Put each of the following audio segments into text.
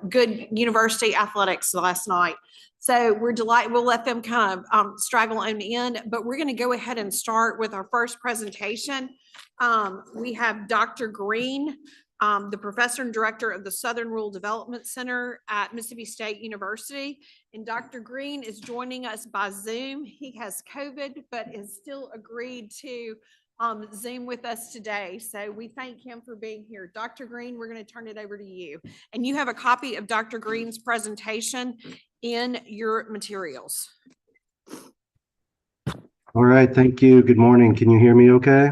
good university athletics last night. So we're delighted. We'll let them kind of straggle on in, but we're going to go ahead and start with our first presentation. We have Dr. Green, the professor and director of the Southern Rural Development Center at Mississippi State University. And Dr. Green is joining us by Zoom. He has COVID, but has still agreed to Zoom with us today. So we thank him for being here. Dr. Green, we're going to turn it over to you. And you have a copy of Dr. Green's presentation in your materials. All right, thank you. Good morning. Can you hear me okay?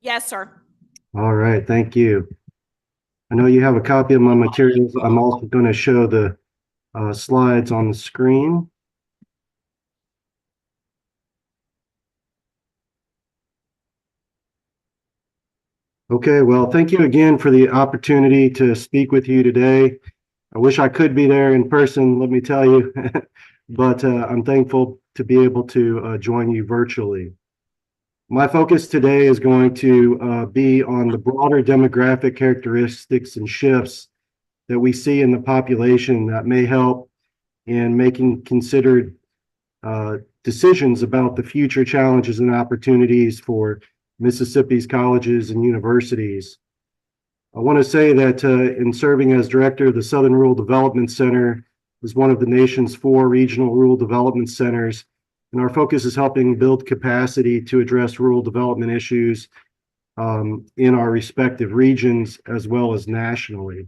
Yes, sir. All right, thank you. I know you have a copy of my materials. I'm also going to show the slides on the screen. Okay, well, thank you again for the opportunity to speak with you today. I wish I could be there in person, let me tell you, but I'm thankful to be able to join you virtually. My focus today is going to be on the broader demographic characteristics and shifts that we see in the population that may help in making considered decisions about the future challenges and opportunities for Mississippi's colleges and universities. I want to say that in serving as director of the Southern Rural Development Center is one of the nation's 4 regional rural development centers, and our focus is helping build capacity to address rural development issues in our respective regions as well as nationally.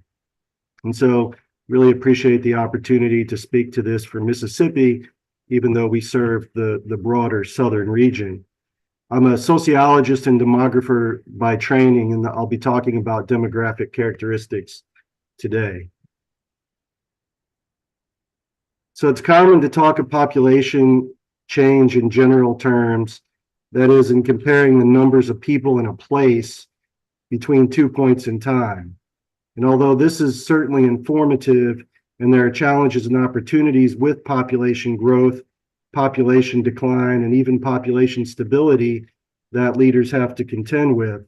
And so really appreciate the opportunity to speak to this for Mississippi, even though we serve the broader southern region. I'm a sociologist and demographer by training, and I'll be talking about demographic characteristics today. So it's common to talk of population change in general terms, that is, in comparing the numbers of people in a place between 2 points in time. And although this is certainly informative, and there are challenges and opportunities with population growth, population decline, and even population stability that leaders have to contend with,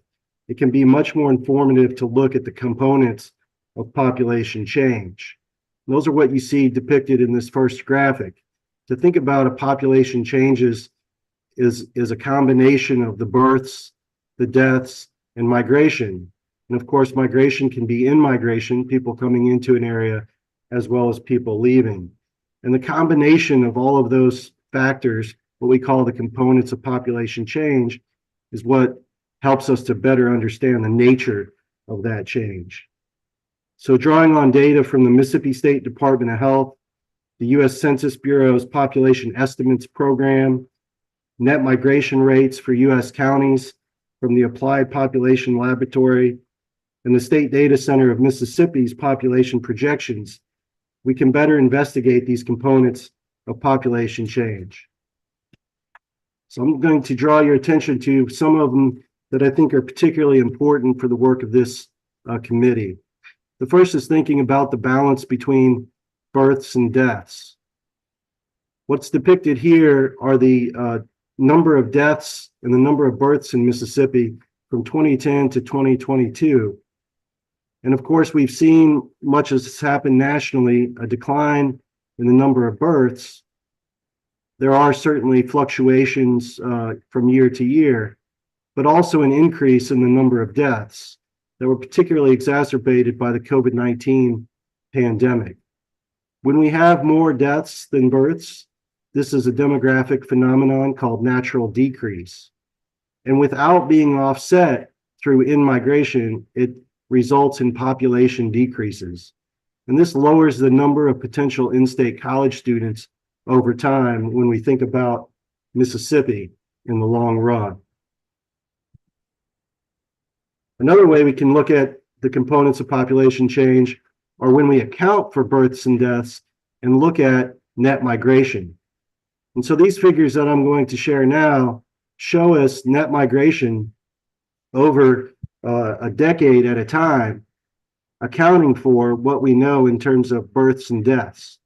it can be much more informative to look at the components of population change. And those are what you see depicted in this first graphic. To think about a population changes is a combination of the births, the deaths, and migration. And of course, migration can be in-migration, people coming into an area, as well as people leaving. And the combination of all of those factors, what we call the components of population change, is what helps us to better understand the nature of that change. So drawing on data from the Mississippi State Department of Health, the U.S. Census Bureau's Population Estimates Program, net migration rates for U.S. counties from the Applied Population Laboratory, and the State Data Center of Mississippi's population projections, we can better investigate these components of population change. So I'm going to draw your attention to some of them that I think are particularly important for the work of this committee. The first is thinking about the balance between births and deaths. What's depicted here are the number of deaths and the number of births in Mississippi from 2010 to 2022. And of course, we've seen, much as has happened nationally, a decline in the number of births. There are certainly fluctuations from year to year, but also an increase in the number of deaths that were particularly exacerbated by the COVID-19 pandemic. When we have more deaths than births, this is a demographic phenomenon called natural decrease. And without being offset through in-migration, it results in population decreases. And this lowers the number of potential in-state college students over time when we think about Mississippi in the long run. Another way we can look at the components of population change are when we account for births and deaths and look at net migration. And so these figures that I'm going to share now show us net migration over a decade at a time, accounting for what we know in terms of births and deaths.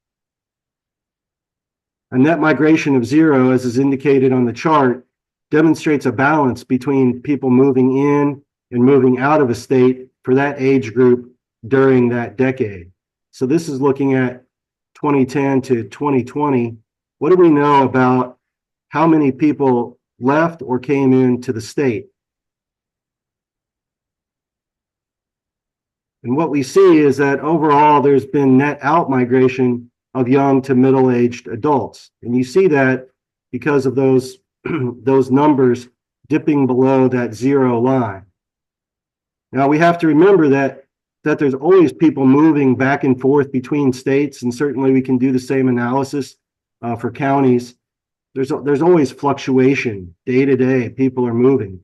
A net migration of 0, as is indicated on the chart, demonstrates a balance between people moving in and moving out of a state for that age group during that decade. So this is looking at 2010 to 2020. What do we know about how many people left or came into the state? And what we see is that overall there's been net out migration of young to middle-aged adults. And you see that because of those, those numbers dipping below that zero line. Now we have to remember that there's always people moving back and forth between states, and certainly we can do the same analysis for counties. There's always fluctuation day to day. People are moving,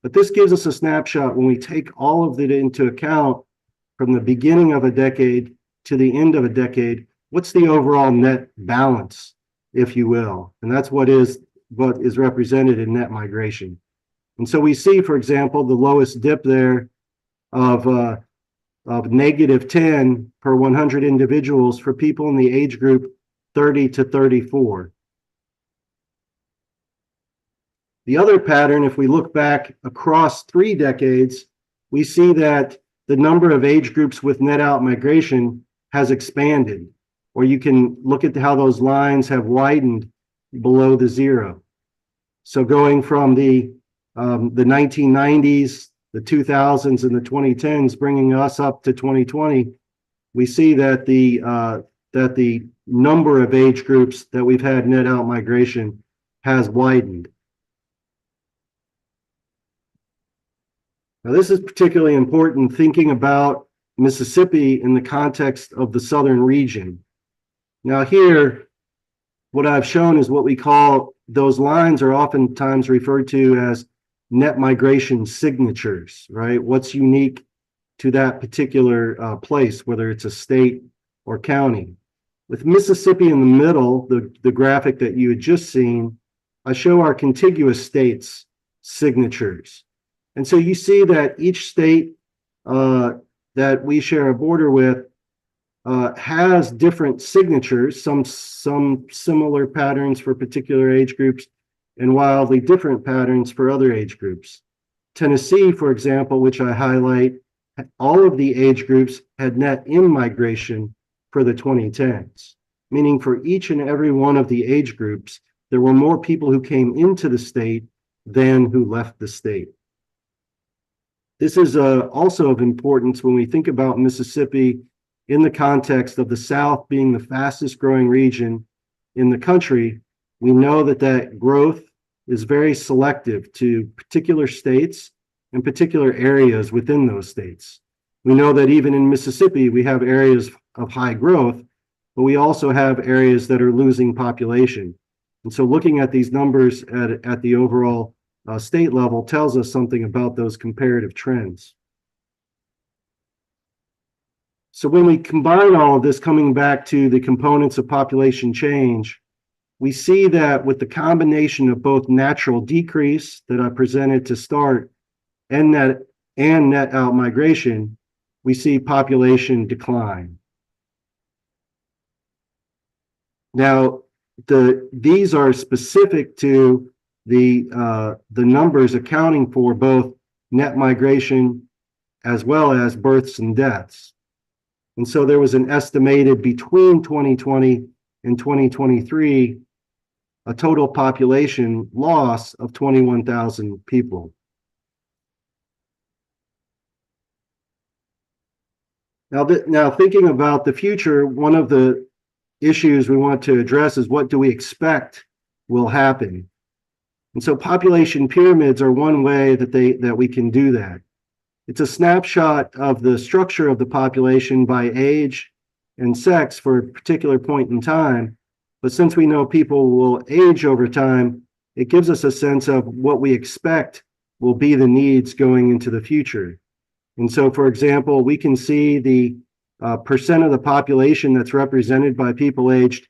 but this gives us a snapshot when we take all of it into account from the beginning of a decade to the end of a decade. What's the overall net balance, if you will? And that's what is represented in net migration. And so we see, for example, the lowest dip there of -10 per 100 individuals for people in the age group 30 to 34. The other pattern, if we look back across 3 decades, we see that the number of age groups with net out migration has expanded, or you can look at how those lines have widened below the zero. So going from the 1990s, the 2000s, and the 2010s, bringing us up to 2020, we see that the number of age groups that we've had net out migration has widened. Now, this is particularly important thinking about Mississippi in the context of the southern region. Now here, what I've shown is what we call, those lines are oftentimes referred to as net migration signatures, right? What's unique to that particular place, whether it's a state or county. With Mississippi in the middle, the graphic that you had just seen, I show our contiguous states' signatures. And so you see that each state that we share a border with has different signatures, some similar patterns for particular age groups and wildly different patterns for other age groups. Tennessee, for example, which I highlight, all of the age groups had net in-migration for the 2010s, meaning for each and every one of the age groups, there were more people who came into the state than who left the state. This is also of importance when we think about Mississippi in the context of the South being the fastest growing region in the country. We know that growth is very selective to particular states and particular areas within those states. We know that even in Mississippi, we have areas of high growth, but we also have areas that are losing population. And so looking at these numbers at the overall state level tells us something about those comparative trends. So when we combine all of this, coming back to the components of population change, we see that with the combination of both natural decrease that I presented to start and net out migration, we see population decline. Now, these are specific to the numbers accounting for both net migration as well as births and deaths. And so there was an estimated between 2020 and 2023, a total population loss of 21,000 people. Now thinking about the future, one of the issues we want to address is what do we expect will happen? And so population pyramids are one way that we can do that. It's a snapshot of the structure of the population by age and sex for a particular point in time. But since we know people will age over time, it gives us a sense of what we expect will be the needs going into the future. And so, for example, we can see the percent of the population that's represented by people aged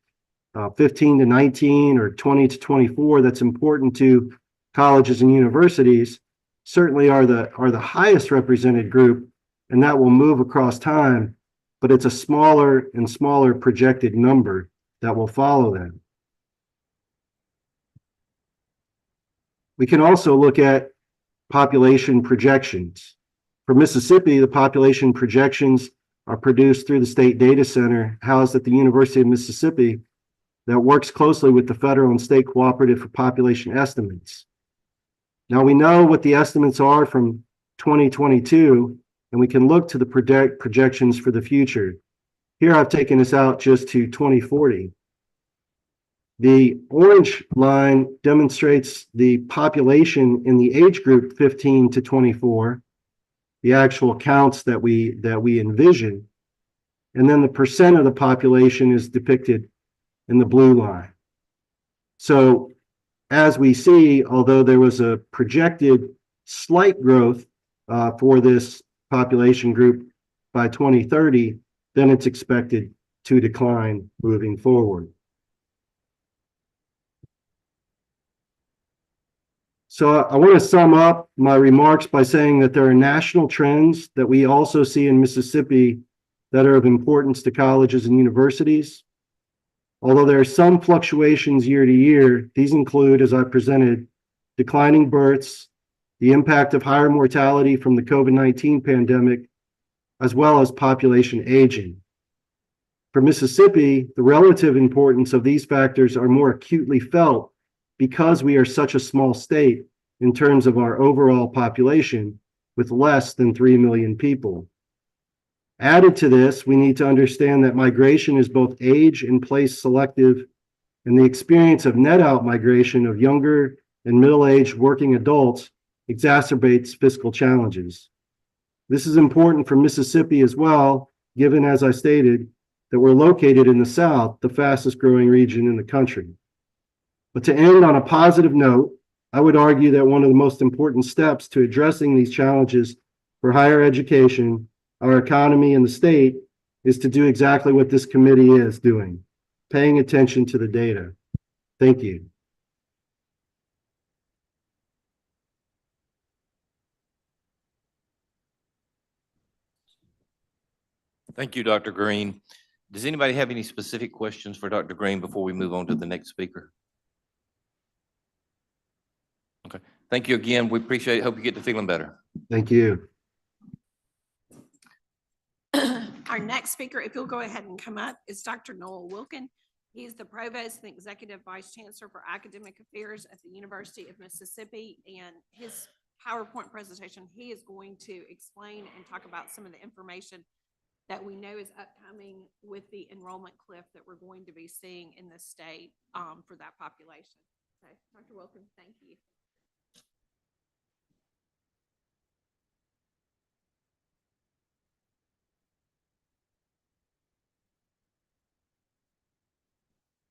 15 to 19 or 20 to 24 that's important to colleges and universities certainly are the highest represented group, and that will move across time, but it's a smaller and smaller projected number that will follow them. We can also look at population projections. For Mississippi, the population projections are produced through the state data center housed at the University of Mississippi that works closely with the federal and state cooperative for population estimates. Now we know what the estimates are from 2022, and we can look to the projections for the future. Here I've taken us out just to 2040. The orange line demonstrates the population in the age group 15 to 24, the actual counts that we envision, and then the percent of the population is depicted in the blue line. So as we see, although there was a projected slight growth for this population group by 2030, then it's expected to decline moving forward. So I want to sum up my remarks by saying that there are national trends that we also see in Mississippi that are of importance to colleges and universities. Although there are some fluctuations year to year, these include, as I presented, declining births, the impact of higher mortality from the COVID-19 pandemic, as well as population aging. For Mississippi, the relative importance of these factors are more acutely felt because we are such a small state in terms of our overall population with less than 3 million people. Added to this, we need to understand that migration is both age and place selective, and the experience of net out migration of younger and middle-aged working adults exacerbates fiscal challenges. This is important for Mississippi as well, given, as I stated, that we're located in the South, the fastest growing region in the country. But to end on a positive note, I would argue that one of the most important steps to addressing these challenges for higher education, our economy, and the state is to do exactly what this committee is doing, paying attention to the data. Thank you. Thank you, Dr. Green. Does anybody have any specific questions for Dr. Green before we move on to the next speaker? Okay. Thank you again. We appreciate it. Hope you get to feeling better. Thank you. Our next speaker, if you'll go ahead and come up, is Dr. Noel Wilkin. He's the Provost and Executive Vice Chancellor for Academic Affairs at the University of Mississippi. And his PowerPoint presentation, he is going to explain and talk about some of the information that we know is upcoming with the enrollment cliff that we're going to be seeing in the state for that population. So, Dr. Wilkin, thank you.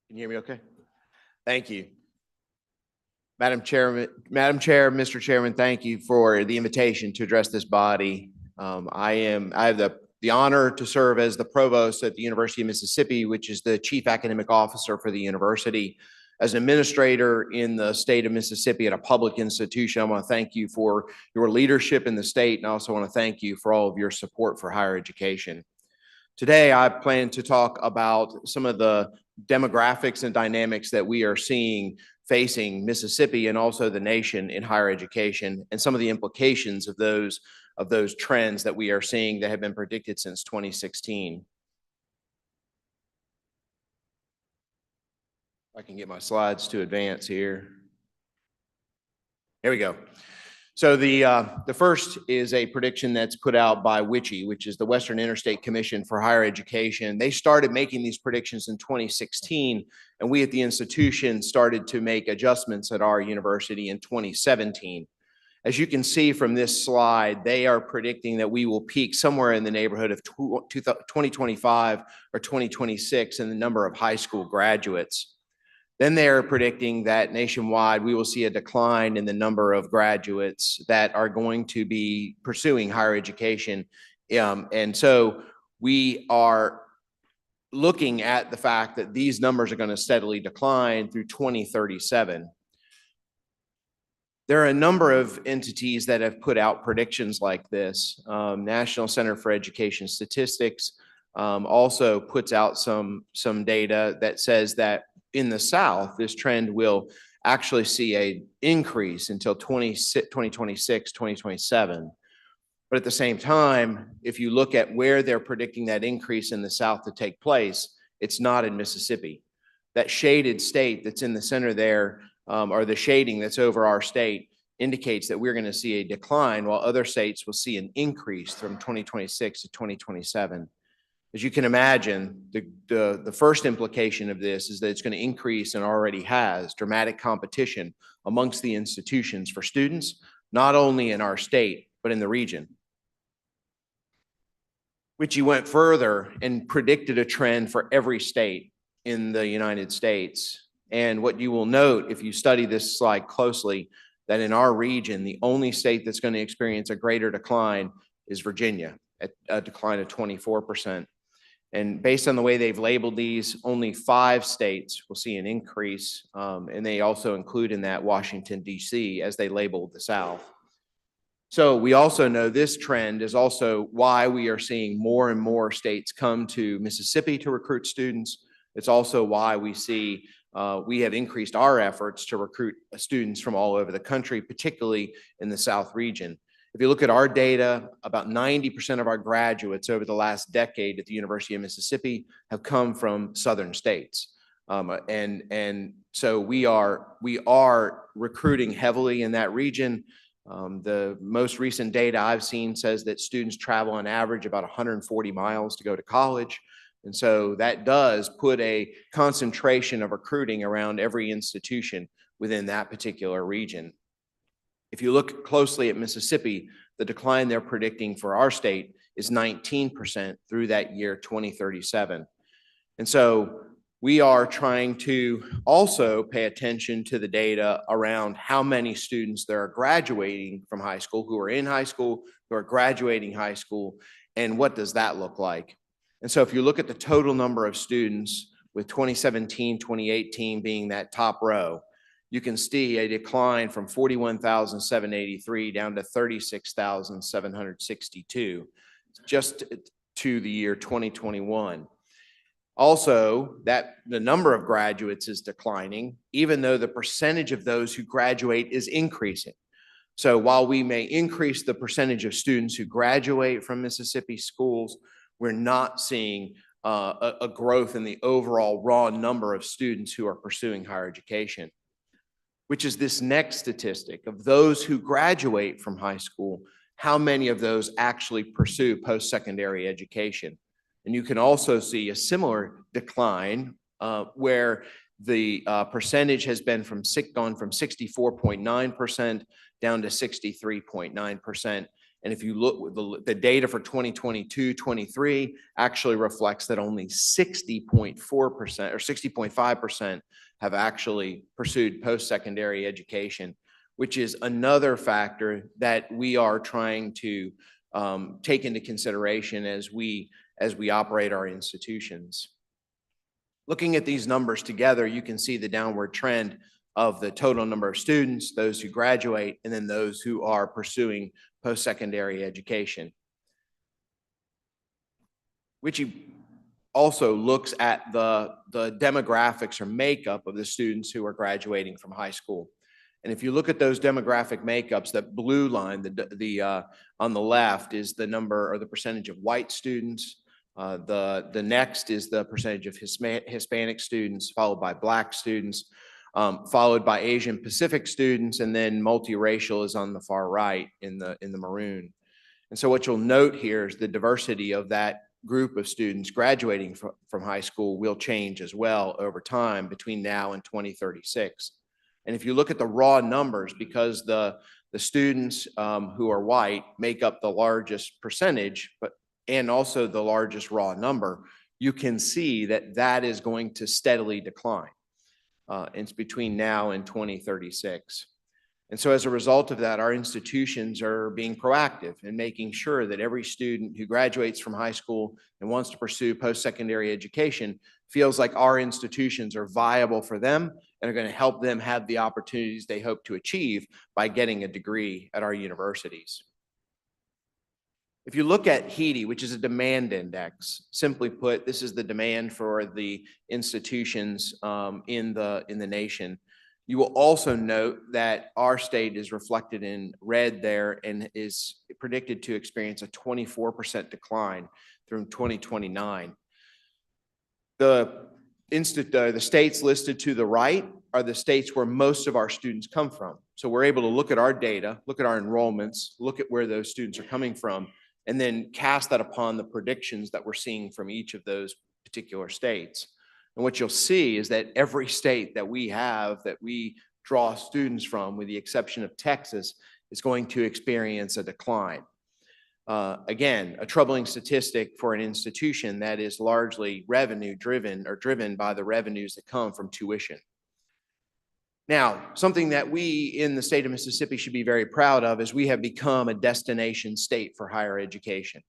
Can you hear me okay? Thank you. Madam Chair, Mr. Chairman, thank you for the invitation to address this body. I have the honor to serve as the provost at the University of Mississippi, which is the chief academic officer for the university. As an administrator in the state of Mississippi at a public institution, I want to thank you for your leadership in the state, and I also want to thank you for all of your support for higher education. Today, I plan to talk about some of the demographics and dynamics that we are seeing facing Mississippi and also the nation in higher education, and some of the implications of those trends that we are seeing that have been predicted since 2016. If I can get my slides to advance here. Here we go. So the first is a prediction that's put out by WICHE, which is the Western Interstate Commission for Higher Education. They started making these predictions in 2016, and we at the institution started to make adjustments at our university in 2017. As you can see from this slide, they are predicting that we will peak somewhere in the neighborhood of 2025 or 2026 in the number of high school graduates. Then they are predicting that nationwide, we will see a decline in the number of graduates that are going to be pursuing higher education. And so we are looking at the fact that these numbers are going to steadily decline through 2037. There are a number of entities that have put out predictions like this. National Center for Education Statistics also puts out some data that says that in the South, this trend will actually see an increase until 2026, 2027. But at the same time, if you look at where they're predicting that increase in the South to take place, it's not in Mississippi. That shaded state that's in the center there, or the shading that's over our state, indicates that we're going to see a decline, while other states will see an increase from 2026 to 2027. As you can imagine, the first implication of this is that it's going to increase, and already has, dramatic competition amongst the institutions for students, not only in our state, but in the region. Which went further and predicted a trend for every state in the United States. And what you will note, if you study this slide closely, that in our region, the only state that's going to experience a greater decline is Virginia, at a decline of 24%. And based on the way they've labeled these, only 5 states will see an increase. And they also include in that Washington, D.C., as they labeled the South. So we also know this trend is also why we are seeing more and more states come to Mississippi to recruit students. It's also why we see we have increased our efforts to recruit students from all over the country, particularly in the South region. If you look at our data, about 90% of our graduates over the last decade at the University of Mississippi have come from Southern states. And so we are recruiting heavily in that region. The most recent data I've seen says that students travel on average about 140 miles to go to college. And so that does put a concentration of recruiting around every institution within that particular region. If you look closely at Mississippi, the decline they're predicting for our state is 19% through that year 2037. And so we are trying to also pay attention to the data around how many students that are graduating from high school, who are in high school, who are graduating high school, and what does that look like? And so if you look at the total number of students, with 2017, 2018 being that top row, you can see a decline from 41,783 down to 36,762 just to the year 2021. Also, that the number of graduates is declining, even though the percentage of those who graduate is increasing. So while we may increase the percentage of students who graduate from Mississippi schools, we're not seeing a growth in the overall raw number of students who are pursuing higher education, which is this next statistic of those who graduate from high school, how many of those actually pursue post-secondary education. And you can also see a similar decline where the percentage has been gone from 64.9% down to 63.9%. And if you look, the data for 2022-23 actually reflects that only 60.4% or 60.5% have actually pursued post-secondary education, which is another factor that we are trying to take into consideration as we operate our institutions. Looking at these numbers together, you can see the downward trend of the total number of students, those who graduate, and then those who are pursuing post-secondary education, which also looks at the demographics or makeup of the students who are graduating from high school. And if you look at those demographic makeups, that blue line on the left is the number or the percentage of white students. The next is the percentage of Hispanic students, followed by Black students, followed by Asian Pacific students, and then multiracial is on the far right in the maroon. And so what you'll note here is the diversity of that group of students graduating from high school will change as well over time between now and 2036. And if you look at the raw numbers, because the students who are white make up the largest percentage, and also the largest raw number, you can see that that is going to steadily decline. It's between now and 2036. And so as a result of that, our institutions are being proactive in making sure that every student who graduates from high school and wants to pursue post-secondary education feels like our institutions are viable for them and are going to help them have the opportunities they hope to achieve by getting a degree at our universities. If you look at HEDI, which is a demand index, simply put, this is the demand for the institutions in the nation. You will also note that our state is reflected in red there and is predicted to experience a 24% decline through 2029. The states listed to the right are the states where most of our students come from. So we're able to look at our data, look at our enrollments, look at where those students are coming from, and then cast that upon the predictions that we're seeing from each of those particular states. And what you'll see is that every state that we have that we draw students from, with the exception of Texas, is going to experience a decline. Again, a troubling statistic for an institution that is largely revenue driven or driven by the revenues that come from tuition. Now, something that we in the state of Mississippi should be very proud of is we have become a destination state for higher education.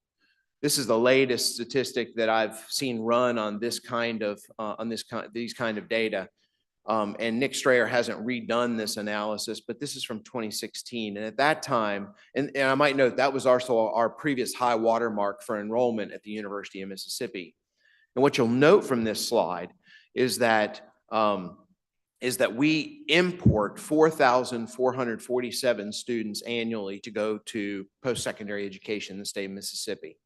This is the latest statistic that I've seen run on this kind of these kind of data. And Nick Strayer hasn't redone this analysis, but this is from 2016. And at that time, and I might note that was also our previous high watermark for enrollment at the University of Mississippi. And what you'll note from this slide is that we import 4,447 students annually to go to post-secondary education in the state of Mississippi.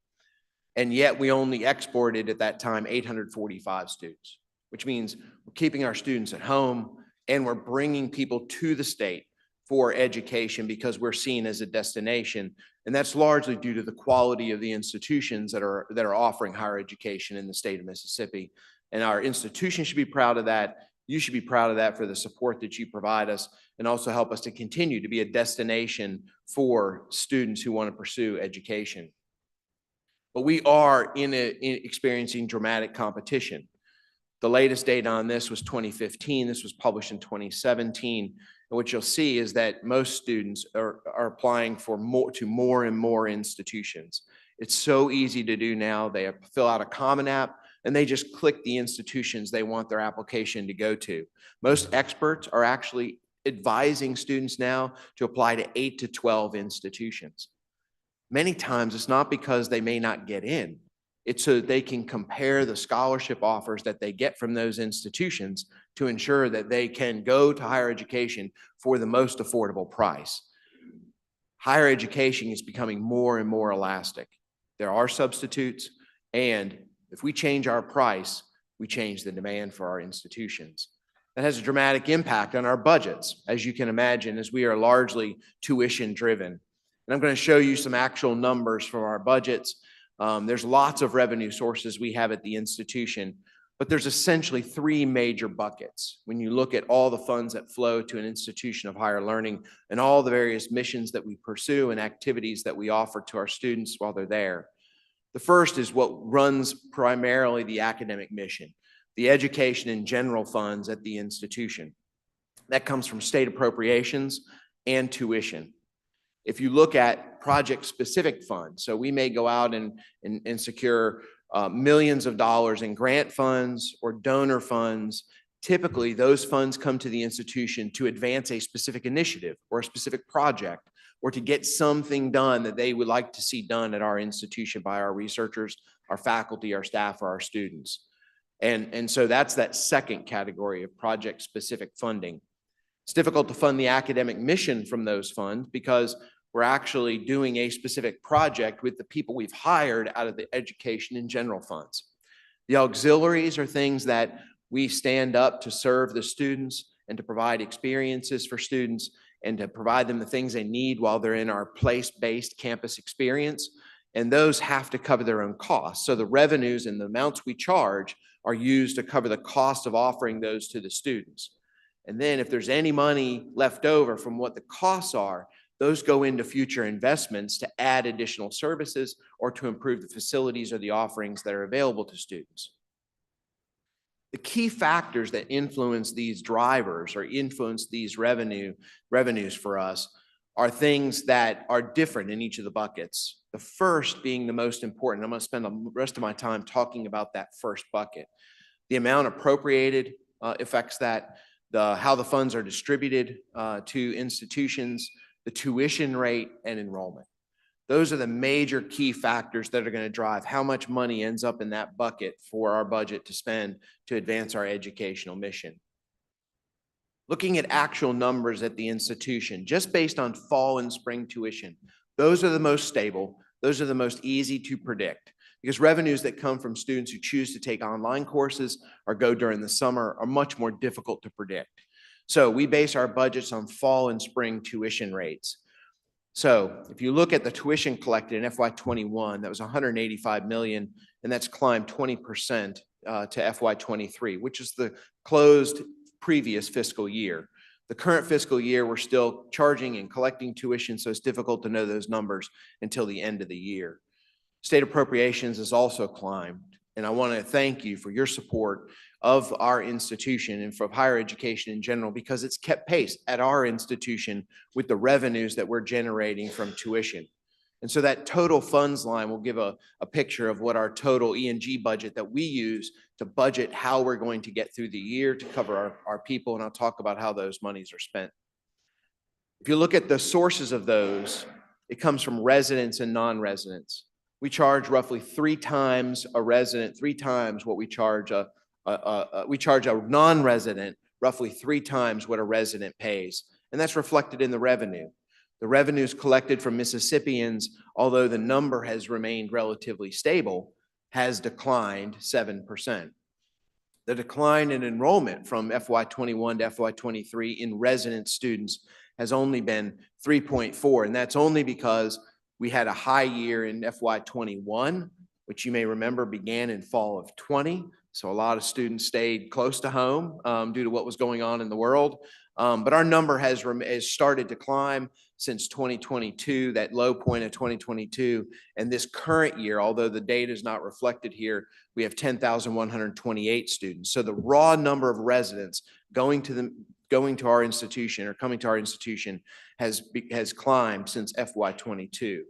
And yet we only exported at that time 845 students, which means we're keeping our students at home and we're bringing people to the state for education because we're seen as a destination. And that's largely due to the quality of the institutions that are offering higher education in the state of Mississippi. And our institution should be proud of that. You should be proud of that for the support that you provide us and also help us to continue to be a destination for students who want to pursue education. But we are experiencing dramatic competition. The latest data on this was 2015. This was published in 2017. And what you'll see is that most students are applying for more and more institutions. It's so easy to do now. They fill out a Common App and they just click the institutions they want their application to go to. Most experts are actually advising students now to apply to 8 to 12 institutions. Many times it's not because they may not get in. It's so that they can compare the scholarship offers that they get from those institutions to ensure that they can go to higher education for the most affordable price. Higher education is becoming more and more elastic. There are substitutes, and if we change our price, we change the demand for our institutions. That has a dramatic impact on our budgets, as you can imagine, as we are largely tuition driven. And I'm going to show you some actual numbers from our budgets. There's lots of revenue sources we have at the institution, but there's essentially 3 major buckets when you look at all the funds that flow to an institution of higher learning and all the various missions that we pursue and activities that we offer to our students while they're there. The first is what runs primarily the academic mission, the education and general funds at the institution. That comes from state appropriations and tuition. If you look at project-specific funds, so we may go out and secure millions of dollars in grant funds or donor funds. Typically, those funds come to the institution to advance a specific initiative or a specific project or to get something done that they would like to see done at our institution by our researchers, our faculty, our staff, or our students. And so that's that second category of project-specific funding. It's difficult to fund the academic mission from those funds because we're actually doing a specific project with the people we've hired out of the education and general funds. The auxiliaries are things that we stand up to serve the students and to provide experiences for students and to provide them the things they need while they're in our place-based campus experience. And those have to cover their own costs. So the revenues and the amounts we charge are used to cover the cost of offering those to the students. And then if there's any money left over from what the costs are, those go into future investments to add additional services or to improve the facilities or the offerings that are available to students. The key factors that influence these drivers or influence these revenues for us are things that are different in each of the buckets. The first being the most important. I'm going to spend the rest of my time talking about that first bucket. The amount appropriated affects that, how the funds are distributed to institutions, the tuition rate, and enrollment. Those are the major key factors that are going to drive how much money ends up in that bucket for our budget to spend to advance our educational mission. Looking at actual numbers at the institution, just based on fall and spring tuition, those are the most stable. Those are the most easy to predict because revenues that come from students who choose to take online courses or go during the summer are much more difficult to predict. So we base our budgets on fall and spring tuition rates. So if you look at the tuition collected in FY21, that was 185 million, and that's climbed 20% to FY23, which is the closed previous fiscal year. The current fiscal year, we're still charging and collecting tuition, so it's difficult to know those numbers until the end of the year. State appropriations has also climbed, and I want to thank you for your support of our institution and for higher education in general, because it's kept pace at our institution with the revenues that we're generating from tuition. And so that total funds line will give a picture of what our total E&G budget that we use to budget how we're going to get through the year to cover our people, and I'll talk about how those monies are spent. If you look at the sources of those, it comes from residents and non-residents. We charge roughly 3 times a resident, 3 times what we charge a non-resident, roughly 3 times what a resident pays, and that's reflected in the revenue. The revenues collected from Mississippians, although the number has remained relatively stable, has declined 7%. The decline in enrollment from FY21 to FY23 in resident students has only been 3.4, and that's only because we had a high year in FY21, which you may remember began in fall of 20. So a lot of students stayed close to home due to what was going on in the world. But our number has started to climb since 2022, that low point of 2022. And this current year, although the data is not reflected here, we have 10,128 students. So the raw number of residents going to our institution or coming to our institution has climbed since FY22.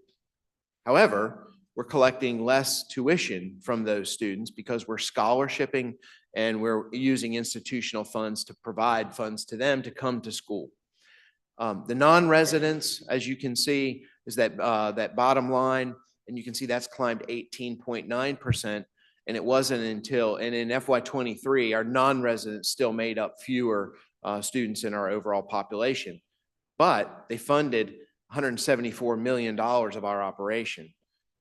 However, we're collecting less tuition from those students because we're scholarshiping and we're using institutional funds to provide funds to them to come to school. The non-residents, as you can see, is that bottom line, and you can see that's climbed 18.9%. And it wasn't until, and in FY23, our non-residents still made up fewer students in our overall population, but they funded $174 million of our operation.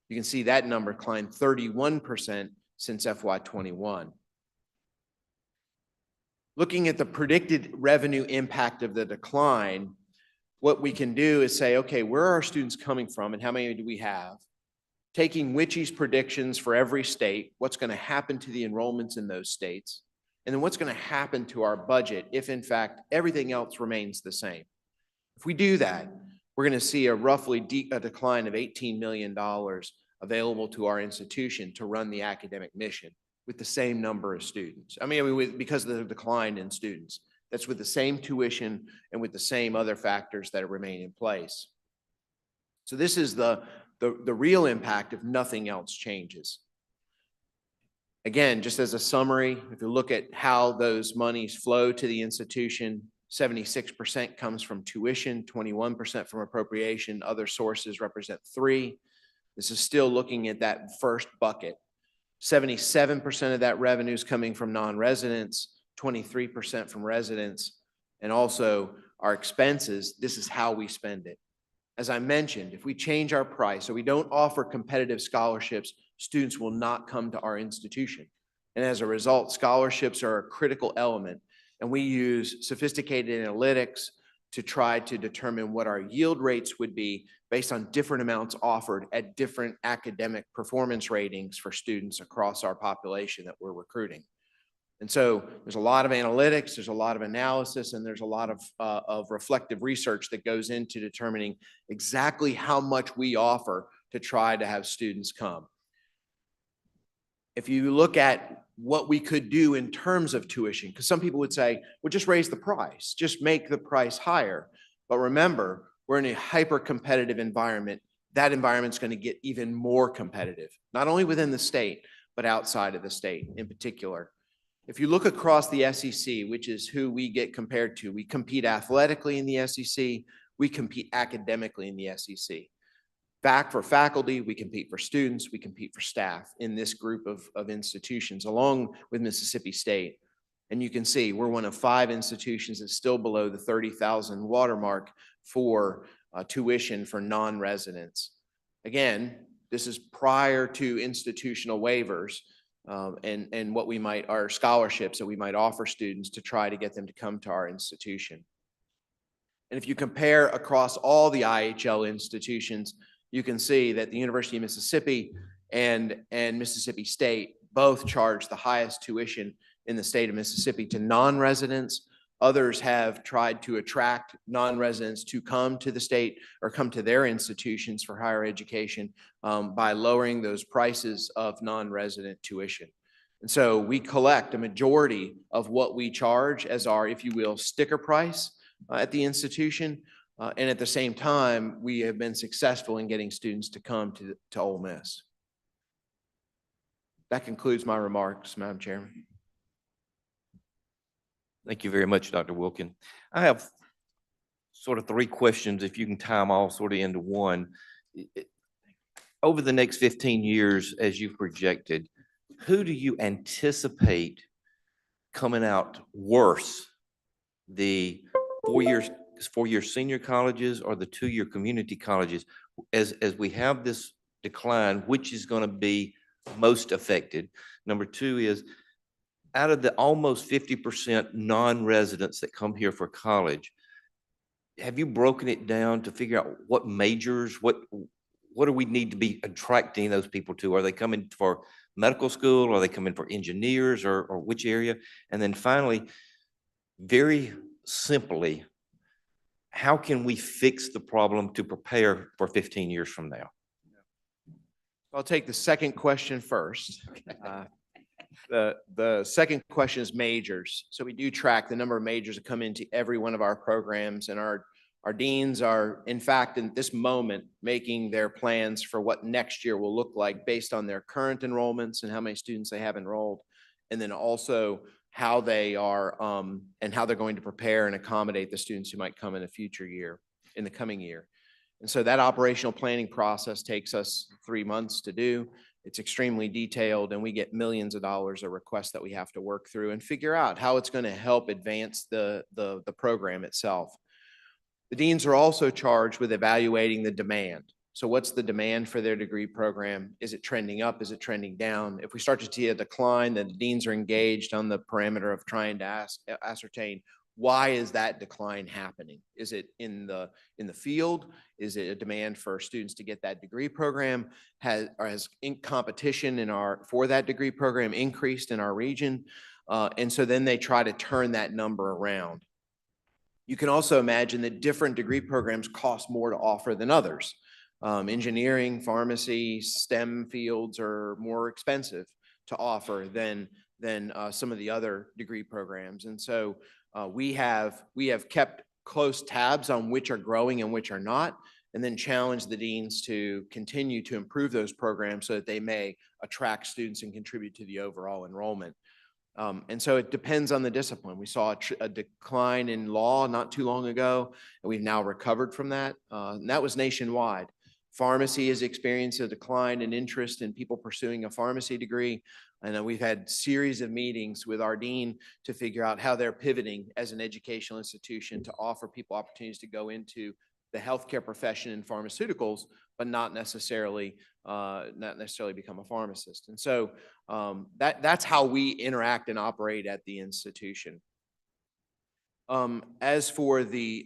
You can see that number climbed 31% since FY21. Looking at the predicted revenue impact of the decline, what we can do is say, okay, where are our students coming from and how many do we have? Taking WICHE's predictions for every state, what's going to happen to the enrollments in those states, and then what's going to happen to our budget if, in fact, everything else remains the same. If we do that, we're going to see a roughly decline of $18 million available to our institution to run the academic mission with the same number of students. Because of the decline in students. That's with the same tuition and with the same other factors that remain in place. So this is the real impact if nothing else changes. Again, just as a summary, if you look at how those monies flow to the institution, 76% comes from tuition, 21% from appropriation, other sources represent 3%. This is still looking at that first bucket. 77% of that revenue is coming from non-residents, 23% from residents, and also our expenses. This is how we spend it. As I mentioned, if we change our price or we don't offer competitive scholarships, students will not come to our institution. And as a result, scholarships are a critical element. And we use sophisticated analytics to try to determine what our yield rates would be based on different amounts offered at different academic performance ratings for students across our population that we're recruiting. And so there's a lot of analytics, there's a lot of analysis, and there's a lot of reflective research that goes into determining exactly how much we offer to try to have students come. If you look at what we could do in terms of tuition, because some people would say, well, just raise the price, just make the price higher. But remember, we're in a hyper-competitive environment. That environment's going to get even more competitive, not only within the state, but outside of the state in particular. If you look across the SEC, which is who we get compared to, we compete athletically in the SEC, we compete academically in the SEC. For faculty, we compete for students, we compete for staff in this group of institutions, along with Mississippi State. And you can see we're one of 5 institutions that's still below the 30,000 watermark for tuition for non-residents. Again, this is prior to institutional waivers and what we might, our scholarships that we might offer students to try to get them to come to our institution. And if you compare across all the IHL institutions, you can see that the University of Mississippi and Mississippi State both charge the highest tuition in the state of Mississippi to non-residents. Others have tried to attract non-residents to come to the state or come to their institutions for higher education by lowering those prices of non-resident tuition. And so we collect a majority of what we charge as our, if you will, sticker price at the institution. And at the same time, we have been successful in getting students to come to Ole Miss. That concludes my remarks, Madam Chairman. Thank you very much, Dr. Wilkin. I have sort of 3 questions, if you can tie them all sort of into one. Over the next 15 years, as you've projected, who do you anticipate coming out worse? The 4-year senior colleges or the 2-year community colleges? As we have this decline, which is going to be most affected? Number 2 is, out of the almost 50% non-residents that come here for college, have you broken it down to figure out what majors, what do we need to be attracting those people to? Are they coming for medical school? Are they coming for engineers, or which area? And then finally, very simply, how can we fix the problem to prepare for 15 years from now? I'll take the second question first. The second question is majors. So we do track the number of majors that come into every one of our programs, and our deans are, in fact, in this moment, making their plans for what next year will look like based on their current enrollments and how many students they have enrolled, and then also how they are and how they're going to prepare and accommodate the students who might come in a future year, in the coming year. And so that operational planning process takes us 3 months to do. It's extremely detailed, and we get millions of dollars of requests that we have to work through and figure out how it's going to help advance the program itself. The deans are also charged with evaluating the demand. So what's the demand for their degree program? Is it trending up? Is it trending down? If we start to see a decline, then the deans are engaged on the parameter of trying to ascertain, why is that decline happening? Is it in the field? Is it a demand for students to get that degree program? Has competition for that degree program increased in our region? And so then they try to turn that number around. You can also imagine that different degree programs cost more to offer than others. Engineering, pharmacy, STEM fields are more expensive to offer than some of the other degree programs. And so we have kept close tabs on which are growing and which are not, and then challenge the deans to continue to improve those programs so that they may attract students and contribute to the overall enrollment. And so it depends on the discipline. We saw a decline in law not too long ago, and we've now recovered from that. And that was nationwide. Pharmacy has experienced a decline in interest in people pursuing a pharmacy degree. And we've had series of meetings with our dean to figure out how they're pivoting as an educational institution to offer people opportunities to go into the healthcare profession in pharmaceuticals, but not necessarily become a pharmacist. And so that's how we interact and operate at the institution. As for the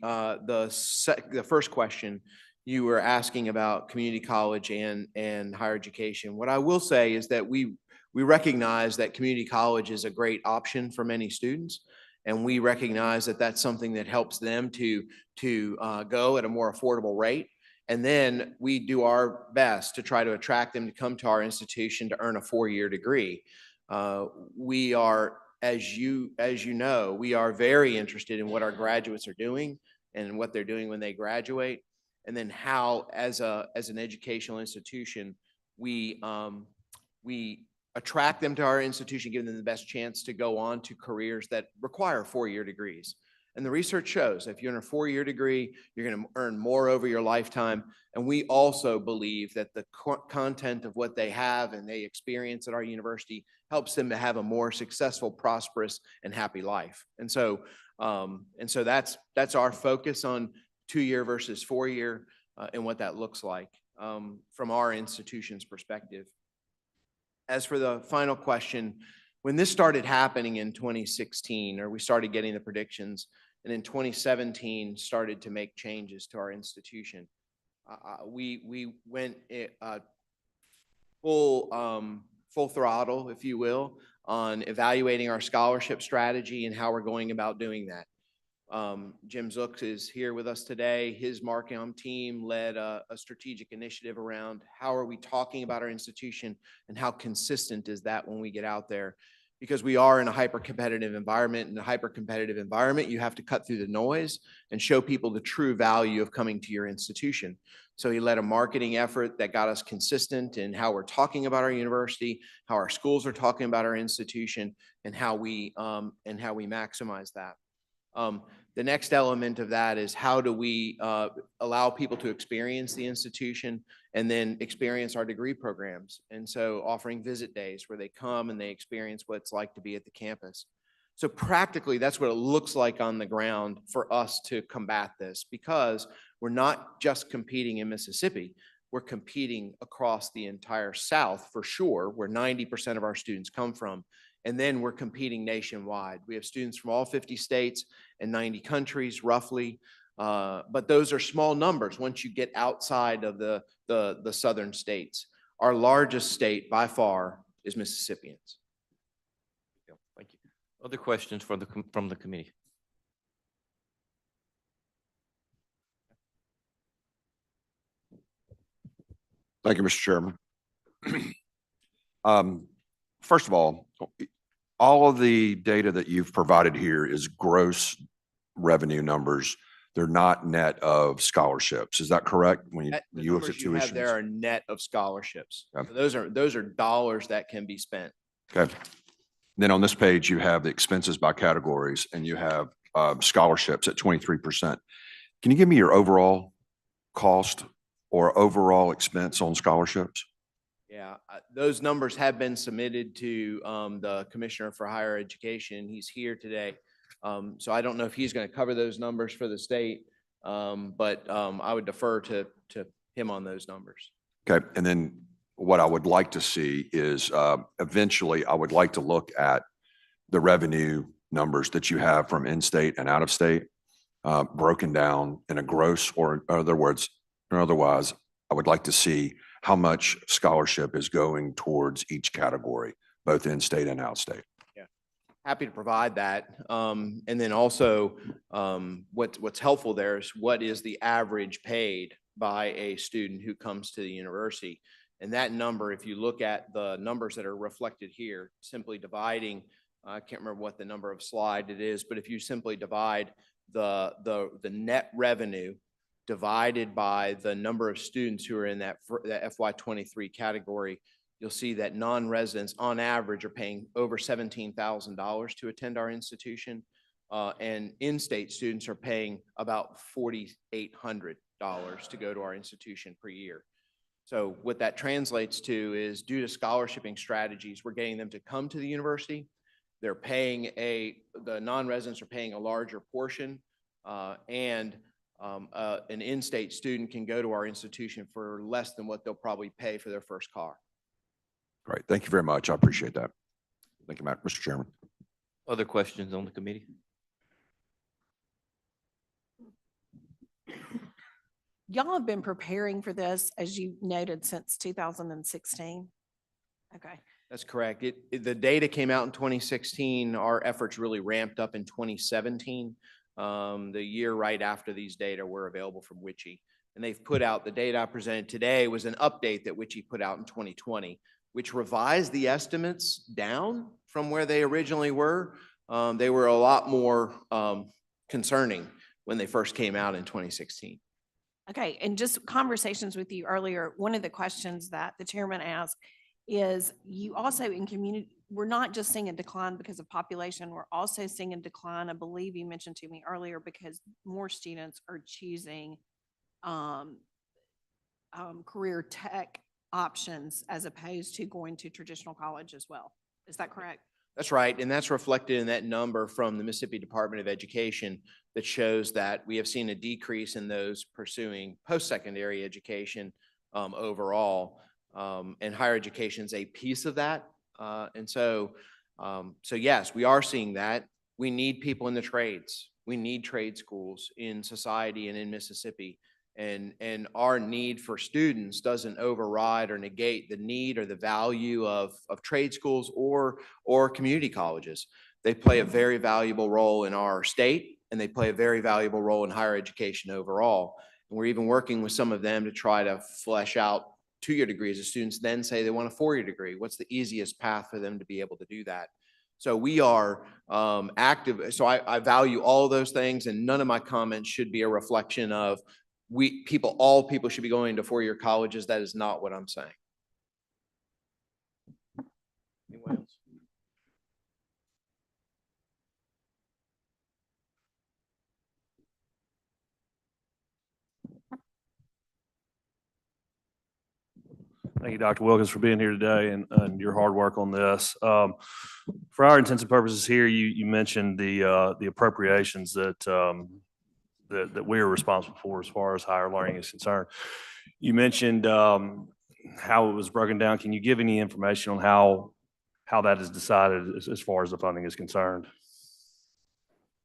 first question, you were asking about community college and higher education. What I will say is that we recognize that community college is a great option for many students, and we recognize that that's something that helps them to go at a more affordable rate. And then we do our best to try to attract them to come to our institution to earn a 4-year degree. We are, as you know, we are very interested in what our graduates are doing and what they're doing when they graduate, and then how, as an educational institution, we attract them to our institution, give them the best chance to go on to careers that require 4-year degrees. And the research shows if you're in a 4-year degree, you're going to earn more over your lifetime. And we also believe that the content of what they have and they experience at our university helps them to have a more successful, prosperous, and happy life. And so that's our focus on 2-year versus 4-year and what that looks like from our institution's perspective. As for the final question, when this started happening in 2016, or we started getting the predictions, and in 2017 started to make changes to our institution, we went full throttle, if you will, on evaluating our scholarship strategy and how we're going about doing that. Jim Zook is here with us today. His Marcom team led a strategic initiative around how are we talking about our institution and how consistent is that when we get out there. Because we are in a hyper-competitive environment. In a hyper-competitive environment, you have to cut through the noise and show people the true value of coming to your institution. So he led a marketing effort that got us consistent in how we're talking about our university, how our schools are talking about our institution, and how we maximize that. The next element of that is how do we allow people to experience the institution and then experience our degree programs. And so offering visit days where they come and they experience what it's like to be at the campus. So practically, that's what it looks like on the ground for us to combat this, because we're not just competing in Mississippi. We're competing across the entire South for sure, where 90% of our students come from. And then we're competing nationwide. We have students from all 50 states and 90 countries roughly, but those are small numbers once you get outside of the southern states. Our largest state by far is Mississippians. Thank you. Other questions from the committee? Thank you, Mr. Chairman. First of all of the data that you've provided here is gross revenue numbers. They're not net of scholarships. Is that correct? When The you look at numbers you have there tuitions? are net of scholarships. Okay. So those are dollars that can be spent. Okay. Then on this page, you have the expenses by categories and you have scholarships at 23%. Can you give me your overall cost or overall expense on scholarships? Yeah, those numbers have been submitted to the Commissioner for Higher Education. He's here today. So I don't know if he's going to cover those numbers for the state, but I would defer to him on those numbers. Okay. And then what I would like to see is eventually I would like to look at the revenue numbers that you have from in-state and out-of-state broken down in a gross or otherwise, I would like to see how much scholarship is going towards each category, both in-state and out-state. Yeah, happy to provide that. And then also what's helpful there is what is the average paid by a student who comes to the university. And that number, if you look at the numbers that are reflected here, simply dividing, I can't remember what the number of slide it is, but if you simply divide the net revenue divided by the number of students who are in that FY23 category, you'll see that non-residents on average are paying over $17,000 to attend our institution. And in-state students are paying about $4,800 to go to our institution per year. So what that translates to is due to scholarshiping strategies, we're getting them to come to the university. They're paying the non-residents are paying a larger portion and an in-state student can go to our institution for less than what they'll probably pay for their first car. Great. Thank you very much. I appreciate that. Thank you, Mr. Chairman. Other questions on the committee? Y'all have been preparing for this, as you noted, since 2016? Okay. That's correct. The data came out in 2016. Our efforts really ramped up in 2017. The year right after these data were available from WICHE. And they've put out, the data I presented today was an update that WICHE put out in 2020, which revised the estimates down from where they originally were. They were a lot more concerning when they first came out in 2016. Okay, and just conversations with you earlier, one of the questions that the chairman asked is you also in we're not just seeing a decline because of population, we're also seeing a decline, I believe you mentioned to me earlier, because more students are choosing career tech options as opposed to going to traditional college as well. Is that correct? That's right, and that's reflected in that number from the Mississippi Department of Education that shows that we have seen a decrease in those pursuing post-secondary education overall. And higher education is a piece of that. So yes, we are seeing that. We need people in the trades. We need trade schools in society and in Mississippi. And our need for students doesn't override or negate the need or the value of trade schools or community colleges. They play a very valuable role in our state, and they play a very valuable role in higher education overall. And we're even working with some of them to try to flesh out two-year degrees. The students then say they want a four-year degree. What's the easiest path for them to be able to do that? So we are active. So I value all of those things, and none of my comments should be a reflection of all people should be going to four-year colleges. That is not what I'm saying. Anyone else? Thank you, Dr. Wilkins, for being here today and your hard work on this. For our intensive purposes here, you mentioned the appropriations that we are responsible for as far as higher learning is concerned. You mentioned how it was broken down. Can you give any information on how that is decided as far as the funding is concerned?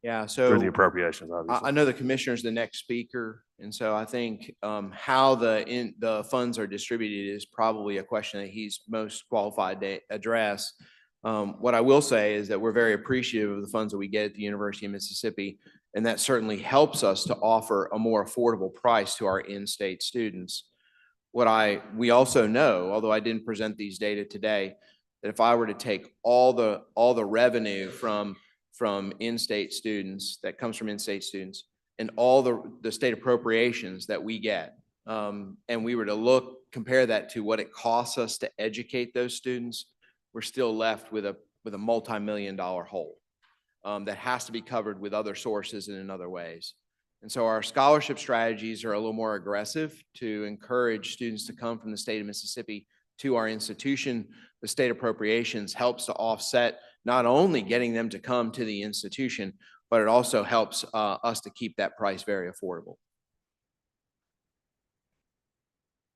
Yeah, so Through the appropriations, obviously. I know the commissioner is the next speaker, and so I think how the funds are distributed is probably a question that he's most qualified to address. What I will say is that we're very appreciative of the funds that we get at the University of Mississippi, and that certainly helps us to offer a more affordable price to our in-state students. We also know, although I didn't present these data today, that if I were to take all the revenue from in-state students, that comes from in-state students, and all the state appropriations that we get, and we were to compare that to what it costs us to educate those students, we're still left with a multi-million-dollar hole that has to be covered with other sources and in other ways. And so our scholarship strategies are a little more aggressive to encourage students to come from the state of Mississippi to our institution. The state appropriations helps to offset not only getting them to come to the institution, but it also helps us to keep that price very affordable.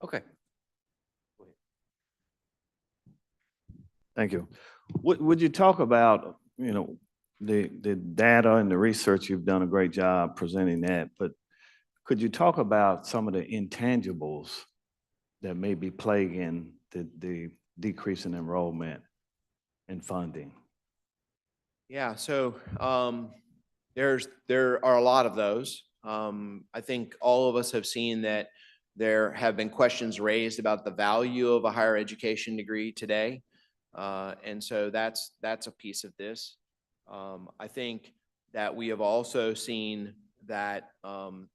Okay. Thank you. Would you talk about, the data and the research? You've done a great job presenting that, but could you talk about some of the intangibles that may be plaguing the decrease in enrollment and funding? Yeah, so there are a lot of those. I think all of us have seen that there have been questions raised about the value of a higher education degree today. And so that's a piece of this. I think that we have also seen that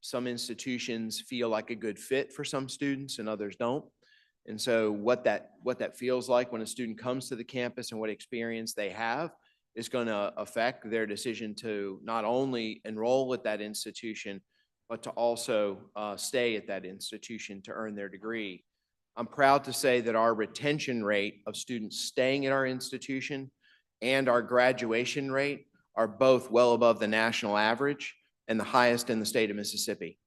some institutions feel like a good fit for some students and others don't. And so what that feels like when a student comes to the campus and what experience they have is going to affect their decision to not only enroll at that institution, but to also stay at that institution to earn their degree. I'm proud to say that our retention rate of students staying at our institution and our graduation rate are both well above the national average and the highest in the state of Mississippi.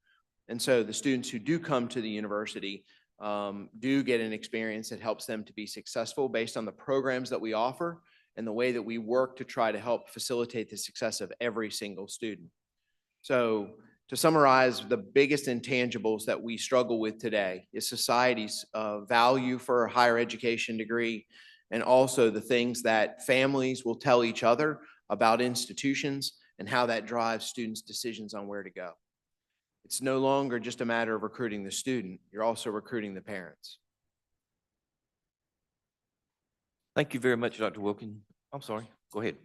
And so the students who do come to the university do get an experience that helps them to be successful based on the programs that we offer and the way that we work to try to help facilitate the success of every single student. So to summarize, the biggest intangibles that we struggle with today is society's value for a higher education degree, and also the things that families will tell each other about institutions and how that drives students' decisions on where to go. It's no longer just a matter of recruiting the student, you're also recruiting the parents. Thank you very much, Dr. Wilkins. I'm sorry, go ahead.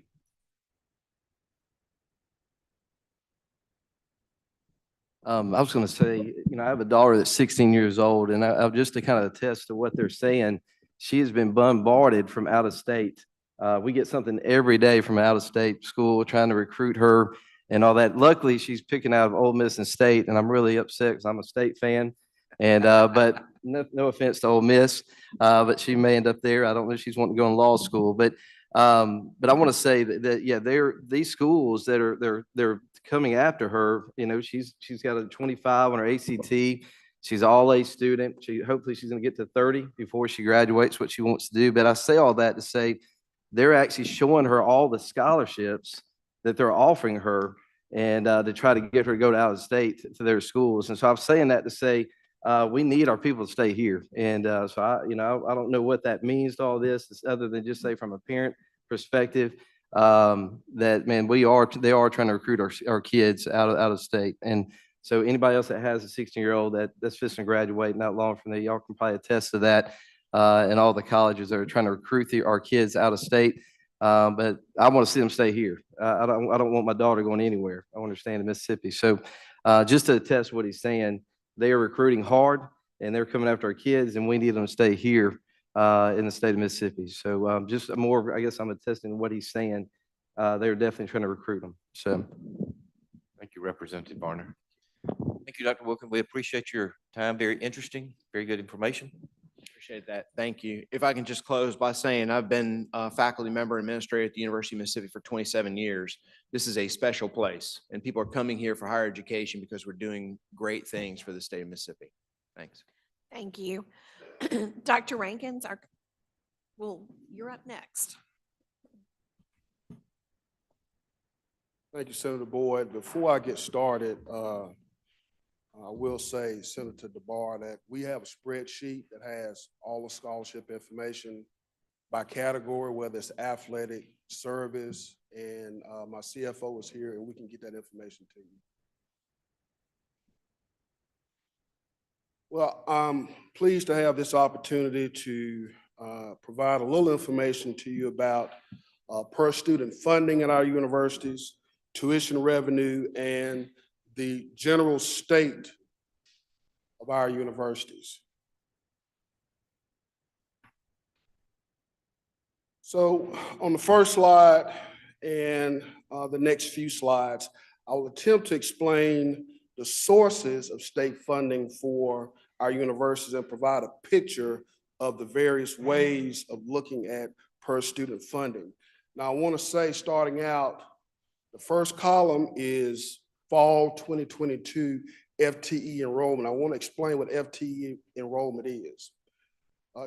I was going to say, I have a daughter that's 16 years old, and I just to kind of attest to what they're saying, she has been bombarded from out of state We get something every day from an out-of-state school trying to recruit her and all that. Luckily, she's picking out of Ole Miss and State, and I'm really upset because I'm a State fan. And, but no offense to Ole Miss, but she may end up there. I don't know if she's wanting to go in law school, but I want to say that, yeah, these schools that they're coming after her, you know, she's got a 25 on her ACT. She's an all-A student. Hopefully she's going to get to 30 before she graduates, what she wants to do. But I say all that to say they're actually showing her all the scholarships that they're offering her and to try to get her to go out of state to their schools. And so I'm saying that to say we need our people to stay here. And so I don't know what that means to all this other than just say from a parent perspective that, man, they are trying to recruit our kids out of state. And so anybody else that has a 16-year-old that's fixing to graduate not long from there, y'all can probably attest to that. And all the colleges that are trying to recruit our kids out of state. But I want to see them stay here. I don't want my daughter going anywhere. I want her to stay in Mississippi. So just to attest what he's saying, they are recruiting hard and they're coming after our kids, and we need them to stay here in the state of Mississippi. So just more, I guess I'm attesting to what he's saying. They're definitely trying to recruit them. So Thank you, Representative Varner. Thank you, Dr. Wilkin. We appreciate your time. Very interesting, very good information. Appreciate that. Thank you. If I can just close by saying I've been a faculty member and administrator at the University of Mississippi for 27 years. This is a special place, and people are coming here for higher education because we're doing great things for the state of Mississippi. Thanks. Thank you. Dr. Rankins, you're up next. Thank you, Senator Boyd. Before I get started, I will say, Senator DeBar, that we have a spreadsheet that has all the scholarship information by category, whether it's athletic, service, and my CFO is here, and we can get that information to you. Well, I'm pleased to have this opportunity to provide a little information to you about per student funding at our universities, tuition revenue, and the general state of our universities. So on the first slide and the next few slides, I will attempt to explain the sources of state funding for our universities and provide a picture of the various ways of looking at per student funding. Now, I want to say, starting out, the first column is fall 2022 FTE enrollment. I want to explain what FTE enrollment is.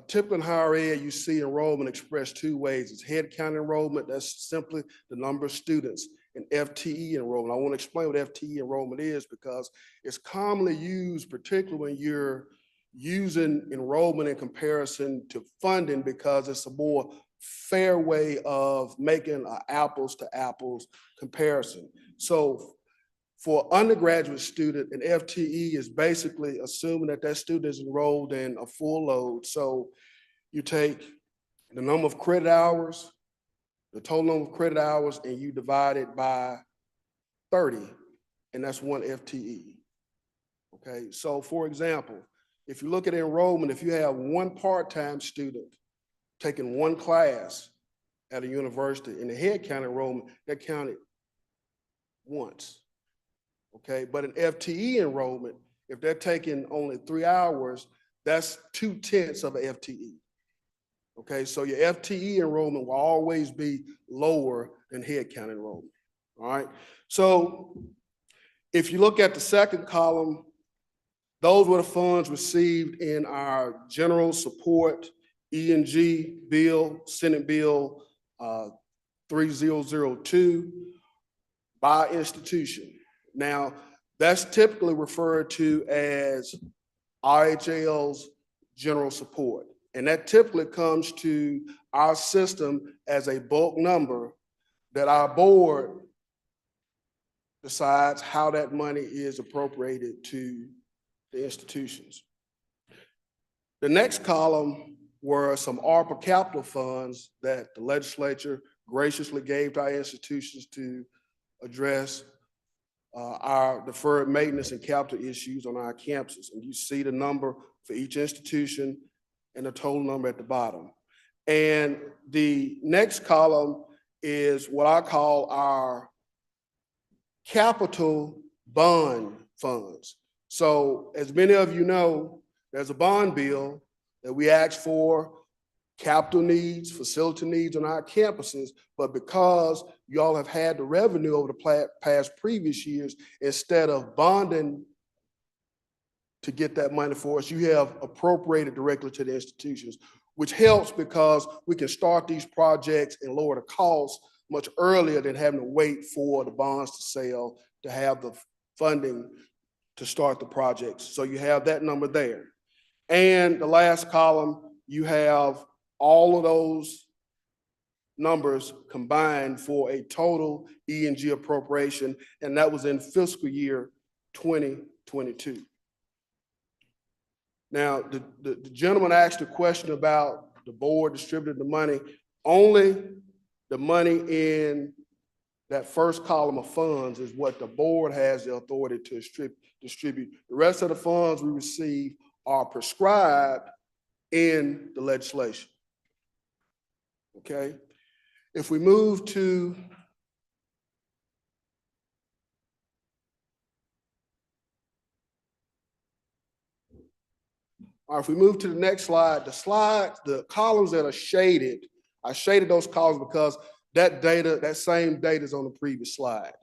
Typically in higher ed, you see enrollment expressed two ways. It's head count enrollment, that's simply the number of students, and FTE enrollment. I want to explain what FTE enrollment is because it's commonly used, particularly when you're using enrollment in comparison to funding, because it's a more fair way of making an apples to apples comparison. So for undergraduate student, an FTE is basically assuming that that student is enrolled in a full load. So you take the number of credit hours, the total number of credit hours, and you divide it by 30, and that's one FTE. Okay, so for example, if you look at enrollment, if you have one part-time student taking one class at a university in the head count enrollment, that counted once. Okay, but an FTE enrollment, if they're taking only 3 hours, that's 2/10 of an FTE. Okay, so your FTE enrollment will always be lower than head count enrollment. All right, so if you look at the second column, those were the funds received in our general support E&G bill, Senate Bill 3002 by institution. Now, that's typically referred to as RHL's general support. And that typically comes to our system as a bulk number that our board decides how that money is appropriated to the institutions. The next column were some ARPA capital funds that the legislature graciously gave to our institutions to address our deferred maintenance and capital issues on our campuses. And you see the number for each institution and the total number at the bottom. And the next column is what I call our capital bond funds. So as many of you know, there's a bond bill that we asked for capital needs, facility needs on our campuses, but because y'all have had the revenue over the past previous years, instead of bonding to get that money for us, you have appropriated directly to the institutions, which helps because we can start these projects and lower the costs much earlier than having to wait for the bonds to sell to have the funding to start the projects. So you have that number there. And the last column, you have all of those numbers combined for a total E&G appropriation, and that was in fiscal year 2022. Now, the gentleman asked a question about the board distributing the money. Only the money in that first column of funds is what the board has the authority to distribute. The rest of the funds we receive are prescribed in the legislation. Okay? If we move to if we move to the next slide, the columns that are shaded, I shaded those columns because that data, that same data is on the previous slide.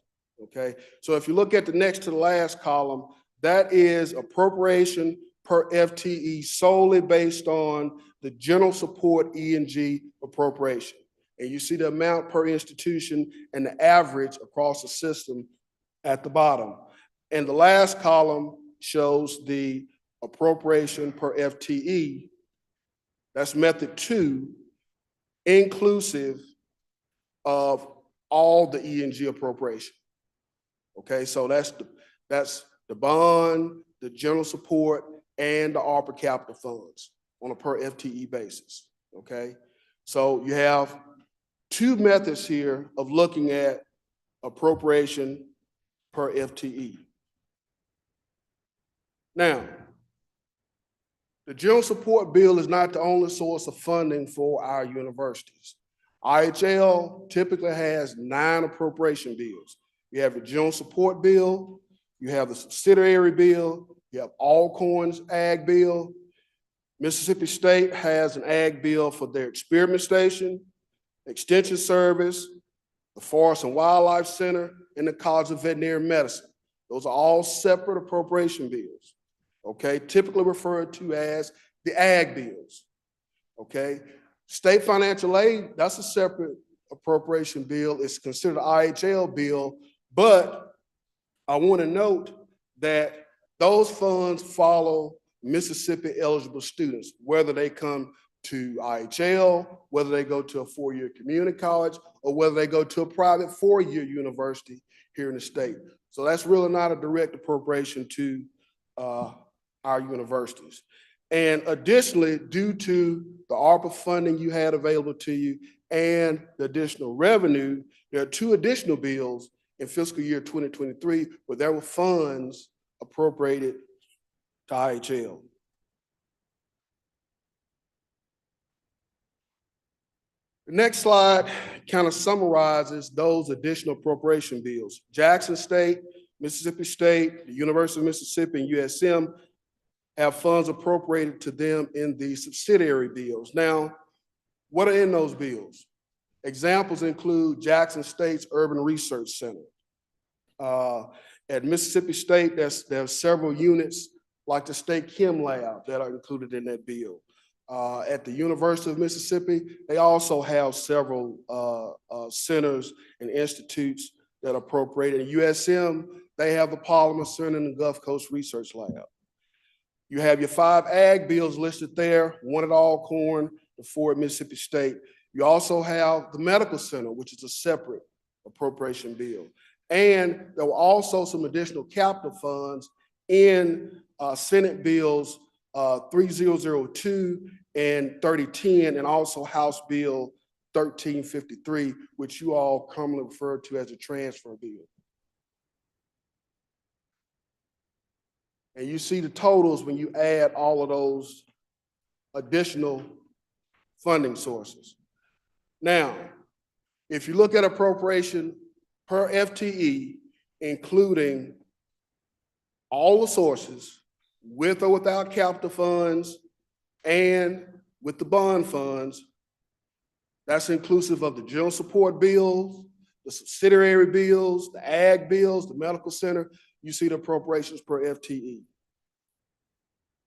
Okay, so if you look at the next to the last column, that is appropriation per FTE solely based on the general support E&G appropriation. And you see the amount per institution and the average across the system at the bottom. And the last column shows the appropriation per FTE. That's method 2, inclusive of all the E&G appropriation. Okay, so that's the bond, the general support, and the ARPA capital funds on a per FTE basis. Okay, so you have 2 methods here of looking at appropriation per FTE. Now, the general support bill is not the only source of funding for our universities. IHL typically has 9 appropriation bills. You have the general support bill, you have the subsidiary bill, you have Alcorn's ag bill. Mississippi State has an ag bill for their experiment station, extension service, the Forest and Wildlife Center, and the College of Veterinary Medicine. Those are all separate appropriation bills, okay? Typically referred to as the ag bills, okay? State financial aid, that's a separate appropriation bill. It's considered an IHL bill, but I want to note that those funds follow Mississippi eligible students, whether they come to IHL, whether they go to a 4-year community college, or whether they go to a private 4-year university here in the state. So that's really not a direct appropriation to our universities. And additionally, due to the ARPA funding you had available to you and the additional revenue, there are 2 additional bills in fiscal year 2023 where there were funds appropriated to IHL. The next slide kind of summarizes those additional appropriation bills. Jackson State, Mississippi State, the University of Mississippi, and USM have funds appropriated to them in the subsidiary bills. Now, what are in those bills? Examples include Jackson State's Urban Research Center. At Mississippi State, there's several units like the State Chem Lab that are included in that bill. At the University of Mississippi, they also have several centers and institutes that are appropriated. In USM, they have the Polymer Center and the Gulf Coast Research Lab. You have your 5 ag bills listed there, 1 at Alcorn, the 4 at Mississippi State. You also have the Medical Center, which is a separate appropriation bill. And there were also some additional capital funds in Senate bills 3002 and 3010, and also House Bill 1353, which you all commonly refer to as a transfer bill. And you see the totals when you add all of those additional funding sources. Now, if you look at appropriation per FTE, including all the sources, with or without capital funds and with the bond funds, that's inclusive of the general support bills, the subsidiary bills, the ag bills, the medical center, you see the appropriations per FTE.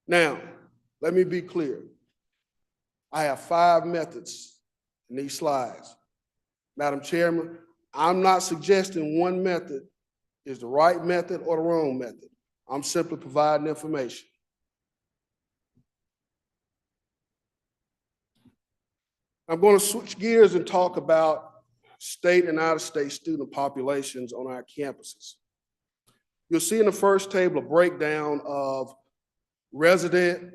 Now, let me be clear. I have 5 methods in these slides. Madam Chairman, I'm not suggesting one method is the right method or the wrong method. I'm simply providing information. I'm going to switch gears and talk about state and out-of-state student populations on our campuses. You'll see in the first table a breakdown of resident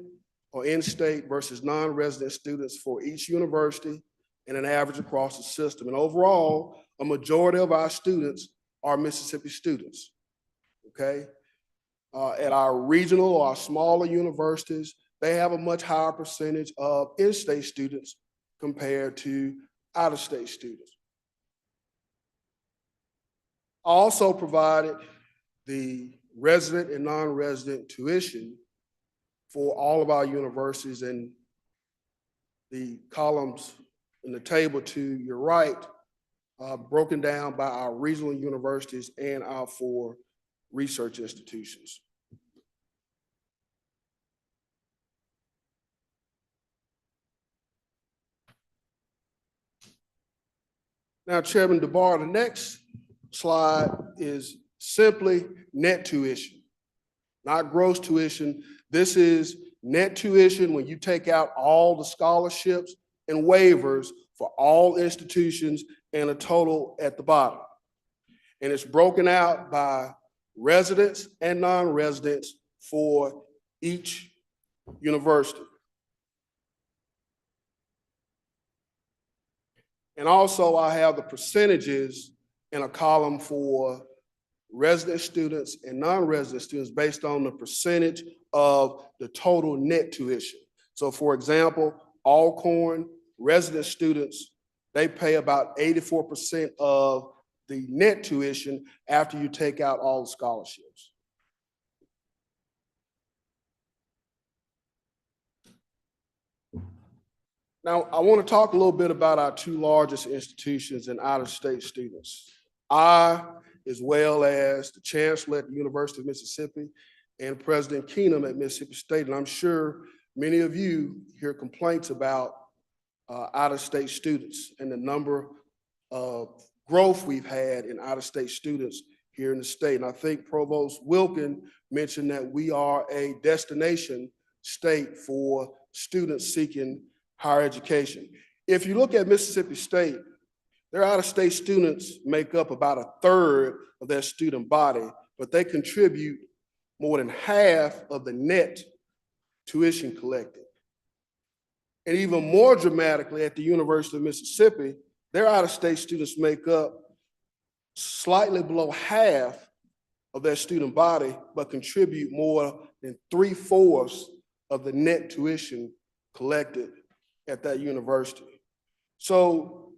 or in-state versus non-resident students for each university and an average across the system. And overall, a majority of our students are Mississippi students, okay? At our regional or our smaller universities, they have a much higher percentage of in-state students compared to out-of-state students. I also provided the resident and non-resident tuition for all of our universities, and the columns in the table to your right, broken down by our regional universities and our 4 research institutions. Now, Chairman DeBar, the next slide is simply net tuition, not gross tuition. This is net tuition when you take out all the scholarships and waivers for all institutions and a total at the bottom. And it's broken out by residents and non-residents for each university. And also I have the percentages in a column for resident students and non-resident students based on the percentage of the total net tuition. So for example, Alcorn resident students, they pay about 84% of the net tuition after you take out all the scholarships. Now, I want to talk a little bit about our 2 largest institutions and out-of-state students. I, as well as the Chancellor at the University of Mississippi and President Keenum at Mississippi State, and I'm sure many of you hear complaints about out-of-state students and the number of growth we've had in out-of-state students here in the state. And I think Provost Wilkin mentioned that we are a destination state for students seeking higher education. If you look at Mississippi State, their out-of-state students make up about 1/3 of their student body, but they contribute more than half of the net tuition collected. And even more dramatically, at the University of Mississippi, their out-of-state students make up slightly below half of their student body, but contribute more than 3/4 of the net tuition collected at that university. So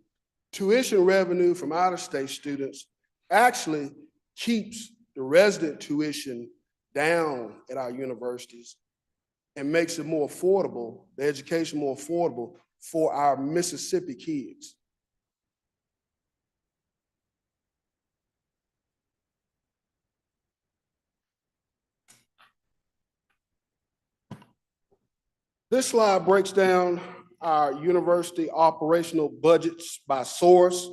tuition revenue from out-of-state students actually keeps the resident tuition down at our universities and makes it more affordable, the education more affordable for our Mississippi kids. This slide breaks down our university operational budgets by source.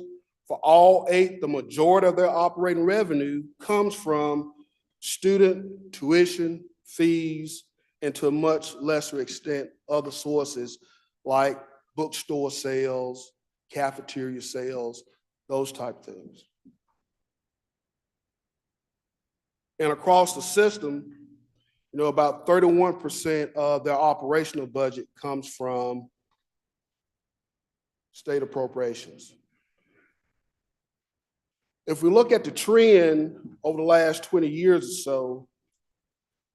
For all 8, the majority of their operating revenue comes from student tuition, fees, and to a much lesser extent, other sources like bookstore sales, cafeteria sales, those type things. And across the system, about 31% of their operational budget comes from state appropriations. If we look at the trend over the last 20 years or so,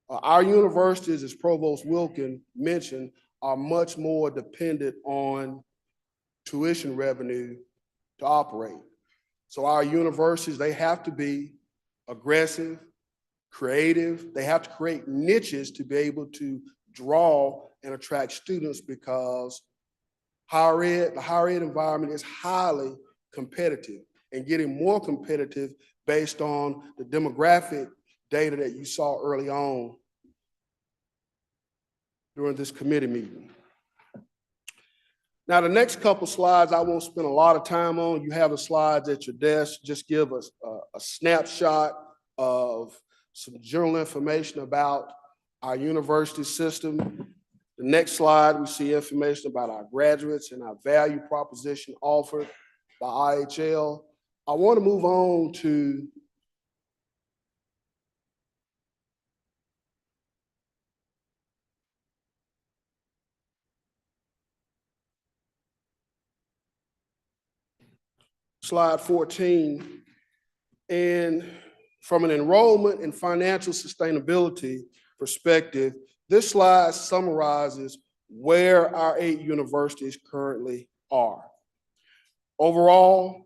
our universities, as Provost Wilkin mentioned, are much more dependent on tuition revenue to operate. So our universities, they have to be aggressive, creative. They have to create niches to be able to draw and attract students because the higher ed environment is highly competitive and getting more competitive based on the demographic data that you saw early on during this committee meeting. Now, the next couple slides I won't spend a lot of time on. You have the slides at your desk. Just give us a snapshot of some general information about our university system. The next slide, we see information about our graduates and our value proposition offered by IHL. I want to move on to slide 14. And from an enrollment and financial sustainability perspective, this slide summarizes where our 8 universities currently are. Overall,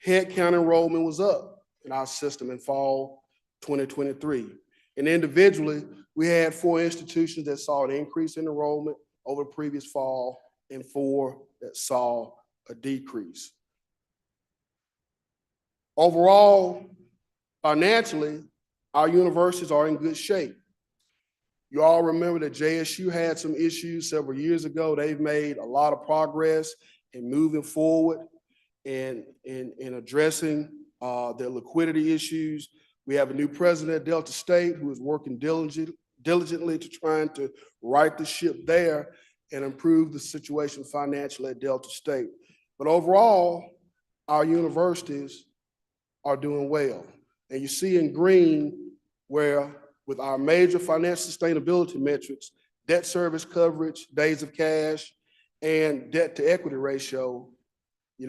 headcount enrollment was up in our system in fall 2023. And individually, we had 4 institutions that saw an increase in enrollment over the previous fall and 4 that saw a decrease. Overall, financially, our universities are in good shape. You all remember that JSU had some issues several years ago. They've made a lot of progress in moving forward and in addressing their liquidity issues. We have a new president at Delta State who is working diligently to trying to right the ship there and improve the situation financially at Delta State. But overall, our universities are doing well. And you see in green where with our major financial sustainability metrics, debt service coverage, days of cash, and debt to equity ratio,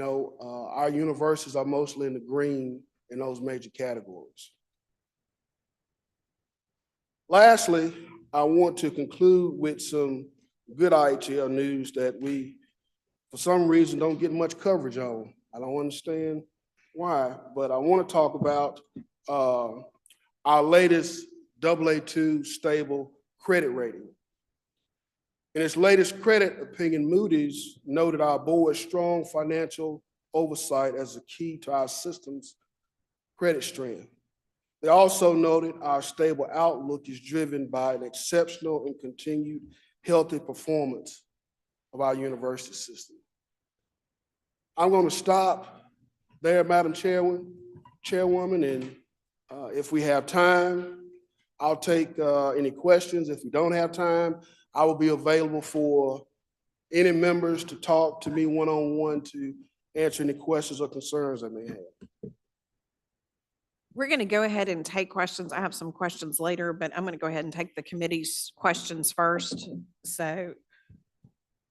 our universities are mostly in the green in those major categories. Lastly, I want to conclude with some good IHL news that we, for some reason, don't get much coverage on. I don't understand why, but I want to talk about our latest AA2 stable credit rating. In its latest credit opinion, Moody's noted our board's strong financial oversight as a key to our system's credit strength. They also noted our stable outlook is driven by an exceptional and continued healthy performance of our university system. I'm going to stop there, Madam Chairwoman, and if we have time, I'll take any questions. If we don't have time, I will be available for any members to talk to me one-on-one to answer any questions or concerns I may have. We're going to go ahead and take questions. I have some questions later, but I'm going to go ahead and take the committee's questions first. So,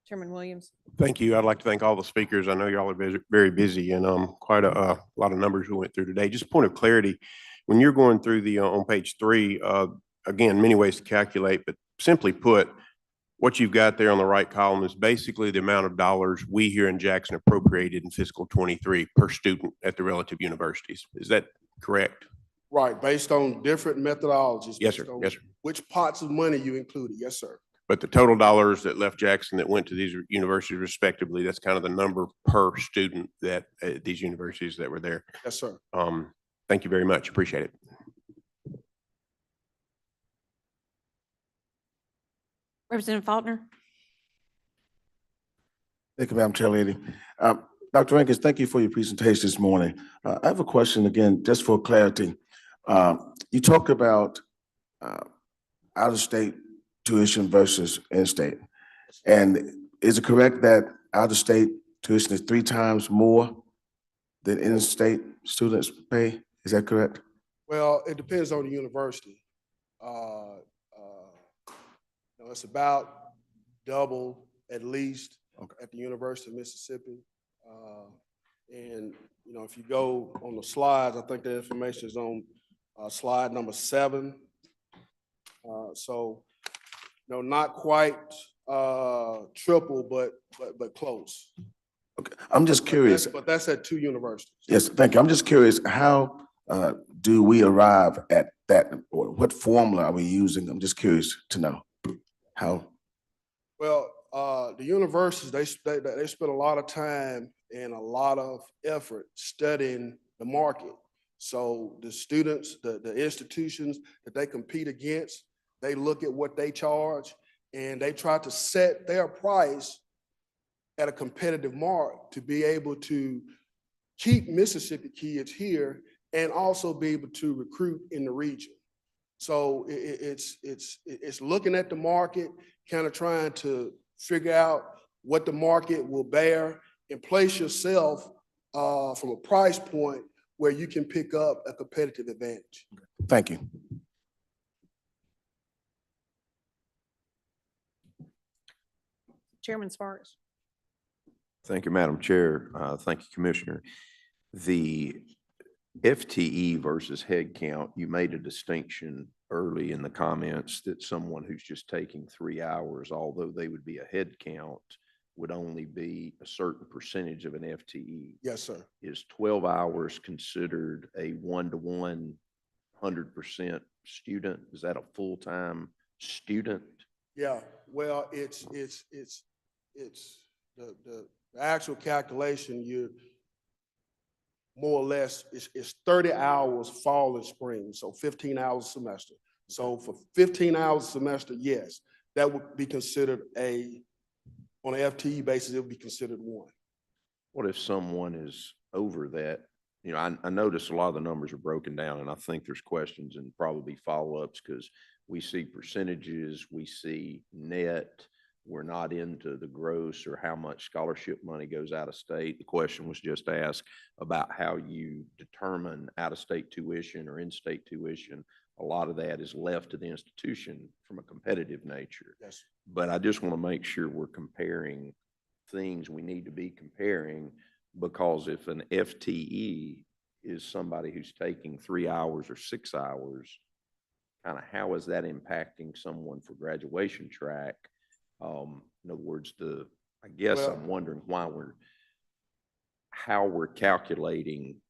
Chairman Williams. Thank you. I'd like to thank all the speakers. I know y'all are very busy and quite a lot of numbers we went through today. Just a point of clarity, when you're going through the on page 3, again, many ways to calculate, but simply put, what you've got there on the right column is basically the amount of dollars we here in Jackson appropriated in fiscal 23 per student at the relative universities. Is that correct? Right, based on different methodologies. Yes, sir. Yes, sir. Which pots of money you included? Yes, sir. But the total dollars that left Jackson that went to these universities respectively, that's kind of the number per student that these universities that were there. Yes, sir. Thank you very much. Appreciate it. Representative Faulkner. Thank you, Madam Chair Lady. Dr. Rankins, thank you for your presentation this morning. I have a question again, just for clarity. You talked about out-of-state tuition versus in-state. And is it correct that out-of-state tuition is 3 times more than in-state students pay? Is that correct? Well, it depends on the university. It's about double at least at the University of Mississippi. And if you go on the slides, I think the information is on slide number 7. So not quite triple, but close. Okay, I'm just curious. But that's at two universities. Yes, thank you. I'm just curious, how do we arrive at that, or what formula are we using? I'm just curious to know how. Well, the universities, they spend a lot of time and a lot of effort studying the market. So the students, the institutions that they compete against, they look at what they charge and they try to set their price at a competitive mark to be able to keep Mississippi kids here and also be able to recruit in the region. So it's looking at the market, kind of trying to figure out what the market will bear and place yourself from a price point where you can pick up a competitive advantage. Thank you. Chairman Sparks. Thank you, Madam Chair. Thank you, Commissioner. The FTE versus head count, you made a distinction early in the comments that someone who's just taking 3 hours, although they would be a head count, would only be a certain percentage of an FTE. Yes, sir. Is 12 hours considered a 1-to-1, 100% student? Is that a full-time student? Yeah, well, it's the actual calculation, you more or less, it's 30 hours fall and spring, so 15 hours a semester. So for 15 hours a semester, yes, that would be considered on an FTE basis, it would be considered one. What if someone is over that? You know, I notice a lot of the numbers are broken down, and I think there's questions and probably follow-ups because we see percentages, we see net. We're not into the gross or how much scholarship money goes out of state. The question was just asked about how you determine out-of-state tuition or in-state tuition. A lot of that is left to the institution from a competitive nature. Yes. But I just want to make sure we're comparing things we need to be comparing, because if an FTE is somebody who's taking 3 hours or 6 hours, kind of how is that impacting someone for graduation track? In other words, I guess Well, I'm wondering how we're calculating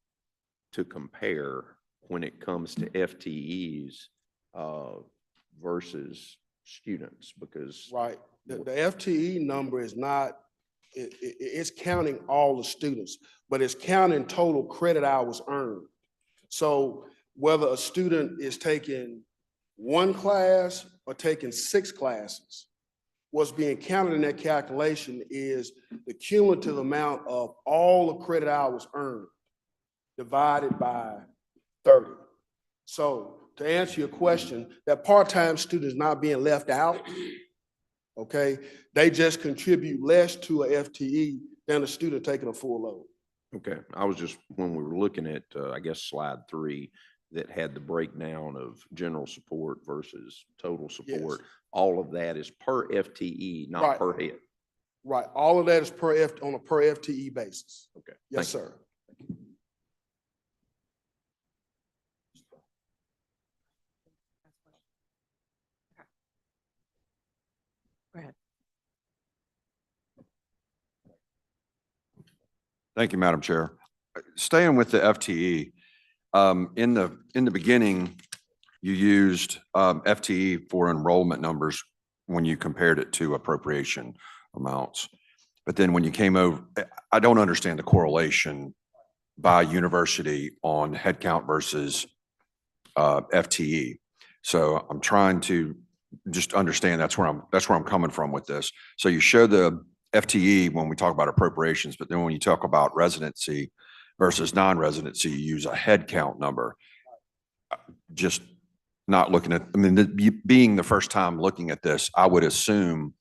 to compare when it comes to FTEs versus students, because Right. The FTE number is not, it's counting all the students, but it's counting total credit hours earned. So whether a student is taking one class or taking 6 classes, what's being counted in that calculation is the cumulative amount of all the credit hours earned divided by 30. So to answer your question, that part-time student is not being left out, okay? They just contribute less to a FTE than a student taking a full load. okay, I was just, when we were looking at, I guess, slide 3, that had the breakdown of general support versus total support. All of that is per FTE, not Right. per head. Right, all of that is on a per FTE basis. Okay. Yes, thank you. sir. Go ahead. Thank you, Madam Chair. Staying with the FTE, in the beginning, you used FTE for enrollment numbers when you compared it to appropriation amounts. But then when you came over, I don't understand the correlation by university on headcount versus FTE. So I'm trying to just understand, that's where I'm coming from with this. So you show the FTE when we talk about appropriations, but then when you talk about residency versus non-residency, you use a head count number. Just not looking at, I mean, being the first time looking at this, I would assume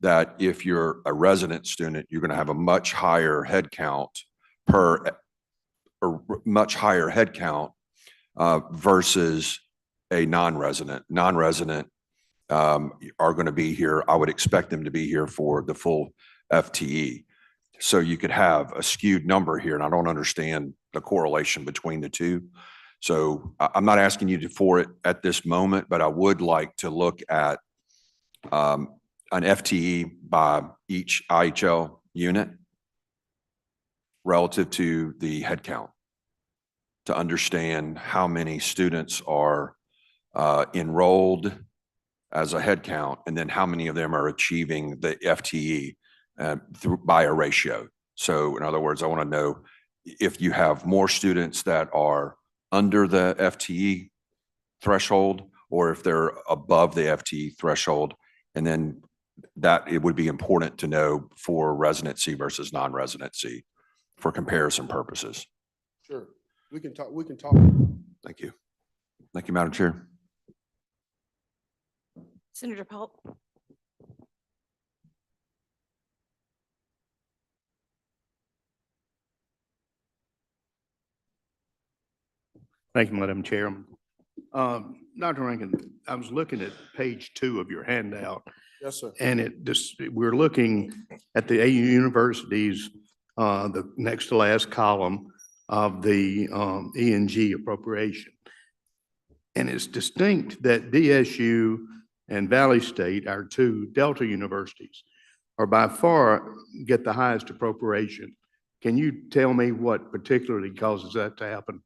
that if you're a resident student, you're going to have a much higher head count versus a non-resident. Non-resident are going to be here. I would expect them to be here for the full FTE. So you could have a skewed number here, and I don't understand the correlation between the two. So I'm not asking you for it at this moment, but I would like to look at an FTE by each IHL unit relative to the headcount to understand how many students are enrolled as a headcount, and then how many of them are achieving the FTE through by a ratio. So in other words, I want to know if you have more students that are under the FTE threshold, or if they're above the FTE threshold, and then that it would be important to know for residency versus non-residency for comparison purposes. Sure, we can talk. Thank you. Thank you, Madam Chair. Senator Polk. Thank you, Madam Chair. Dr. Rankin, I was looking at page 2 of your handout, Yes, sir. and we're looking at the AU universities, the next to last column of the E&G appropriation. And it's distinct that DSU and Valley State, our 2 Delta universities, are by far get the highest appropriation. Can you tell me what particularly causes that to happen?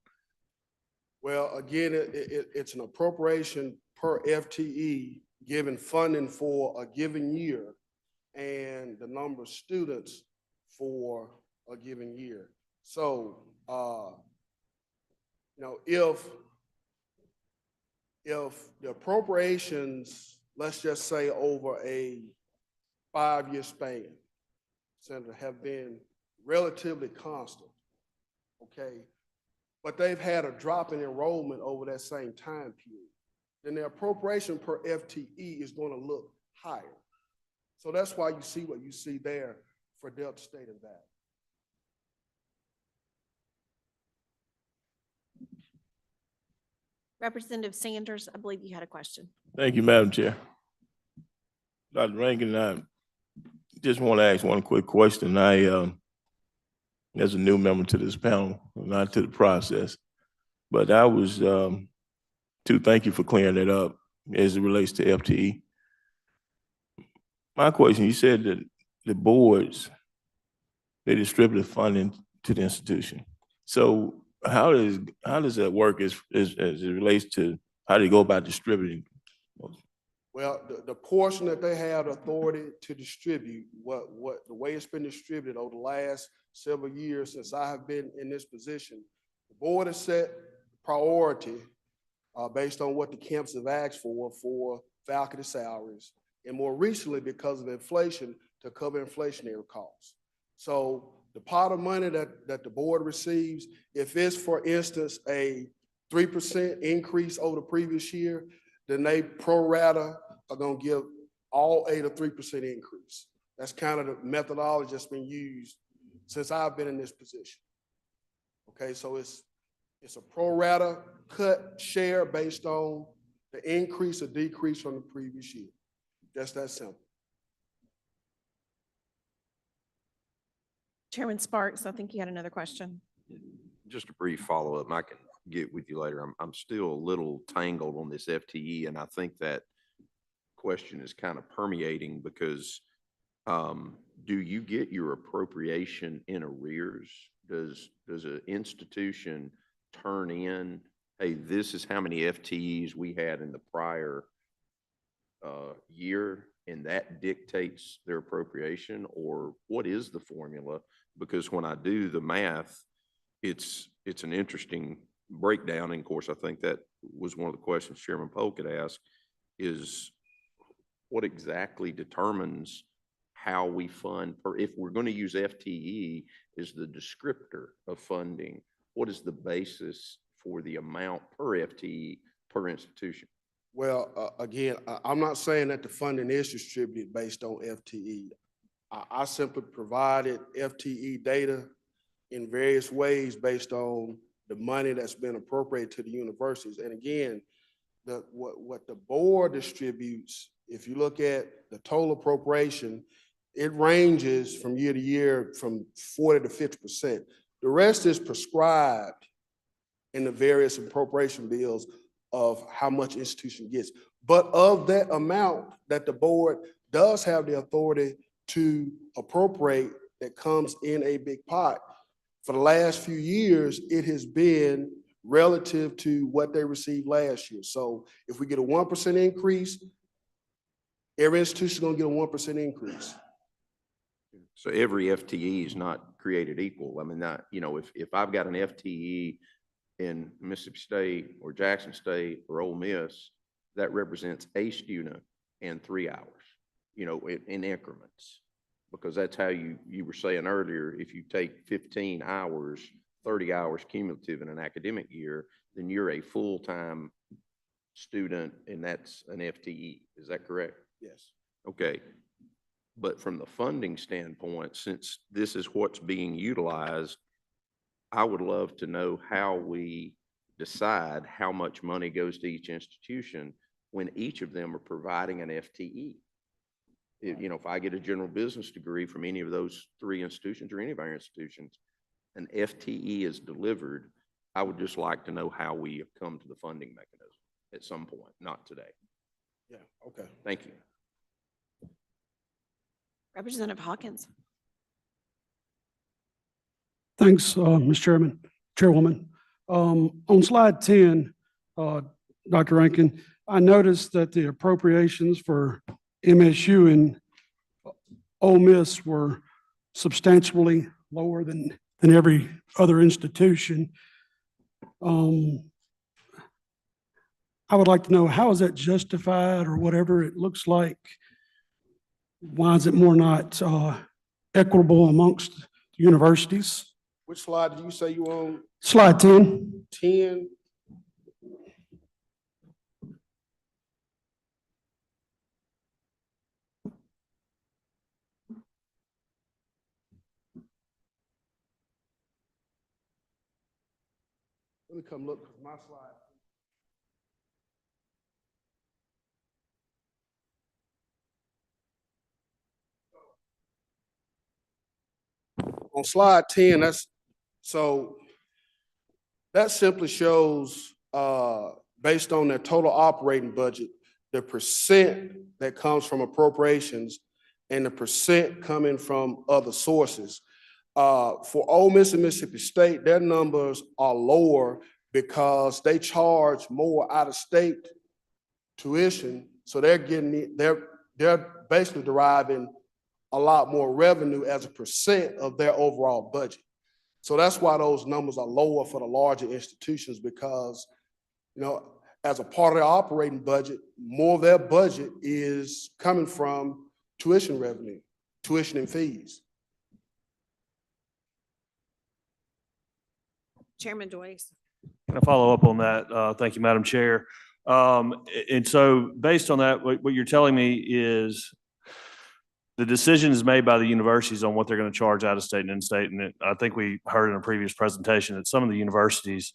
Well, again, it's an appropriation per FTE, given funding for a given year and the number of students for a given year. So, if the appropriations, let's just say over a 5-year span, Senator, have been relatively constant, okay? But they've had a drop in enrollment over that same time period, then the appropriation per FTE is going to look higher. So that's why you see what you see there for Delta State and Valley. Representative Sanders, I believe you had a question. Thank you, Madam Chair. Dr. Rankin, I just want to ask one quick question. As a new member to this panel, not to the process, but I was to thank you for clearing it up as it relates to FTE. My question, you said that the boards, they distribute funding to the institution. So how does that work as it relates to how do you go about distributing? Well, the portion that they have authority to distribute, the way it's been distributed over the last several years since I have been in this position, the board has set priority based on what the camps have asked for faculty salaries, and more recently, because of inflation, to cover inflationary costs. So the pot of money that the board receives, if it's, for instance, a 3% increase over the previous year, then they pro rata are going to give all 8 or 3% increase. That's kind of the methodology that's been used since I've been in this position. Okay, so it's a pro rata cut share based on the increase or decrease from the previous year. Just that simple. Chairman Sparks, I think you had another question. Just a brief follow-up, and I can get with you later. I'm still a little tangled on this FTE, and I think that question is kind of permeating because do you get your appropriation in arrears? Does an institution turn in, hey, this is how many FTEs we had in the prior year, and that dictates their appropriation? Or what is the formula? Because when I do the math, it's an interesting breakdown. And of course, I think that was one of the questions Chairman Polk had asked, is what exactly determines how we fund, or if we're going to use FTE as the descriptor of funding, what is the basis for the amount per FTE per institution? Well, again, I'm not saying that the funding is distributed based on FTE. I simply provided FTE data in various ways based on the money that's been appropriated to the universities. And again, what the board distributes, if you look at the total appropriation, it ranges from year to year from 40 to 50%. The rest is prescribed in the various appropriation bills of how much institution gets. But of that amount that the board does have the authority to appropriate that comes in a big pot. For the last few years, it has been relative to what they received last year. So if we get a 1% increase, every institution is going to get a 1% increase. So every FTE is not created equal. I mean, not, you know, if I've got an FTE in Mississippi State or Jackson State or Ole Miss, that represents a student and 3 hours, you know, in increments. Because that's how you were saying earlier, if you take 15 hours, 30 hours cumulative in an academic year, then you're a full-time student and that's an FTE. Is that correct? Yes. Okay. But from the funding standpoint, since this is what's being utilized, I would love to know how we decide how much money goes to each institution when each of them are providing an FTE. You know, if I get a general business degree from any of those 3 institutions or any of our institutions, an FTE is delivered, I would just like to know how we have come to the funding mechanism at some point, not today. Yeah, okay. Thank you. Representative Hawkins. Thanks, Mr. Chairman, Chairwoman. On slide 10, Dr. Rankin, I noticed that the appropriations for MSU and Ole Miss were substantially lower than every other institution. I would like to know, how is that justified or whatever it looks like? Why is it more not equitable amongst universities? Which slide did you say you on? Slide 10. 10. Let me come look, because my slide. On slide 10, that simply shows, based on their total operating budget, the percent that comes from appropriations and the percent coming from other sources. For Ole Miss and Mississippi State, their numbers are lower because they charge more out-of-state tuition. So they're basically deriving a lot more revenue as a percent of their overall budget. So that's why those numbers are lower for the larger institutions, because, you know, as a part of their operating budget, more of their budget is coming from tuition revenue, tuition and fees. Chairman Joyce. Can I follow up on that? Thank you, Madam Chair. And so based on that, what you're telling me is the decision is made by the universities on what they're going to charge out of state and in-state. And I think we heard in a previous presentation that some of the universities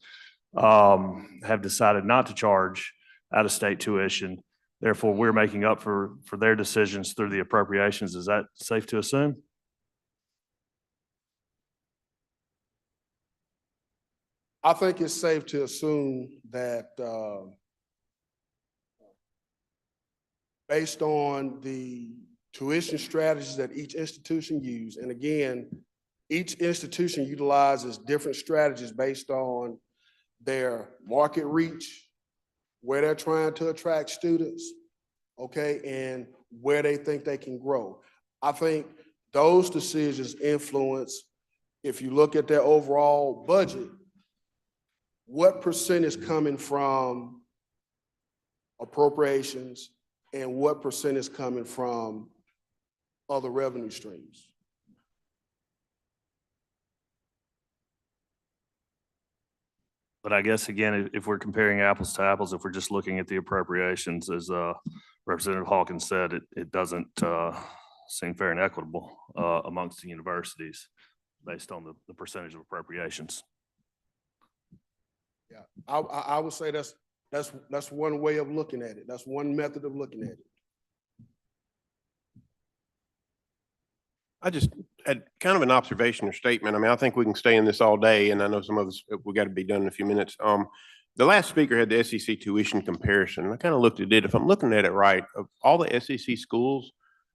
have decided not to charge out-of-state tuition. Therefore, we're making up for their decisions through the appropriations. Is that safe to assume? I think it's safe to assume that based on the tuition strategies that each institution use, and again, each institution utilizes different strategies based on their market reach, where they're trying to attract students, okay, and where they think they can grow. I think those decisions influence, if you look at their overall budget, what percent is coming from appropriations and what percent is coming from other revenue streams. But I guess, again, if we're comparing apples to apples, if we're just looking at the appropriations, as Representative Hawkins said, it doesn't seem fair and equitable amongst the universities based on the percentage of appropriations. Yeah, I would say that's one way of looking at it. That's one method of looking at it. I just had kind of an observation or statement. I mean, I think we can stay in this all day, and I know some of us, we got to be done in a few minutes. The last speaker had the SEC tuition comparison. And I kind of looked at it. If I'm looking at it right, of all the SEC schools,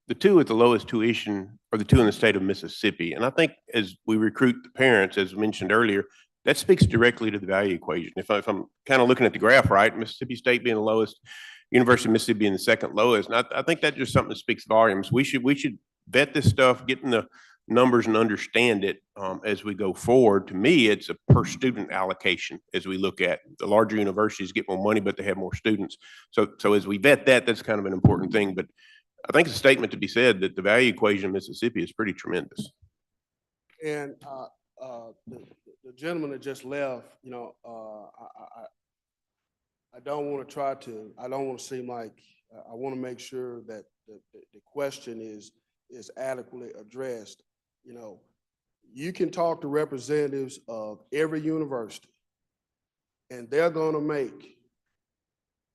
the two with the lowest tuition are the two in the state of Mississippi. And I think as we recruit the parents, as mentioned earlier, that speaks directly to the value equation. If I'm kind of looking at the graph, right, Mississippi State being the lowest, University of Mississippi being the second lowest, and I think that just something that speaks volumes. We should vet this stuff, get in the numbers and understand it as we go forward. To me, it's a per student allocation as we look at the larger universities get more money, but they have more students. So as we vet that, that's kind of an important thing. But I think it's a statement to be said that the value equation in Mississippi is pretty tremendous. And the gentleman that just left, you know, I don't want to seem like, I want to make sure that the question is adequately addressed. You know, you can talk to representatives of every university, and they're going to make,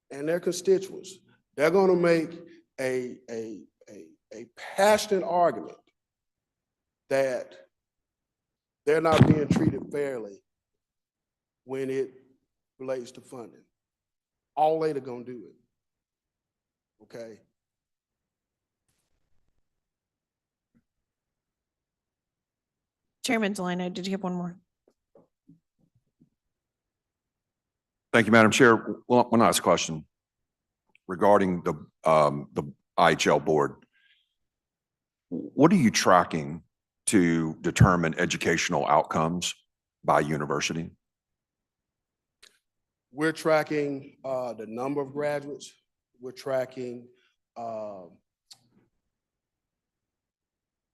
and their constituents, they're going to make a passionate argument that they're not being treated fairly when it relates to funding. All they're going to do it. Okay. Chairman Delano, did you have one more? Thank you, Madam Chair. Well, one last question regarding the IHL board. What are you tracking to determine educational outcomes by university? We're tracking the number of graduates. We're tracking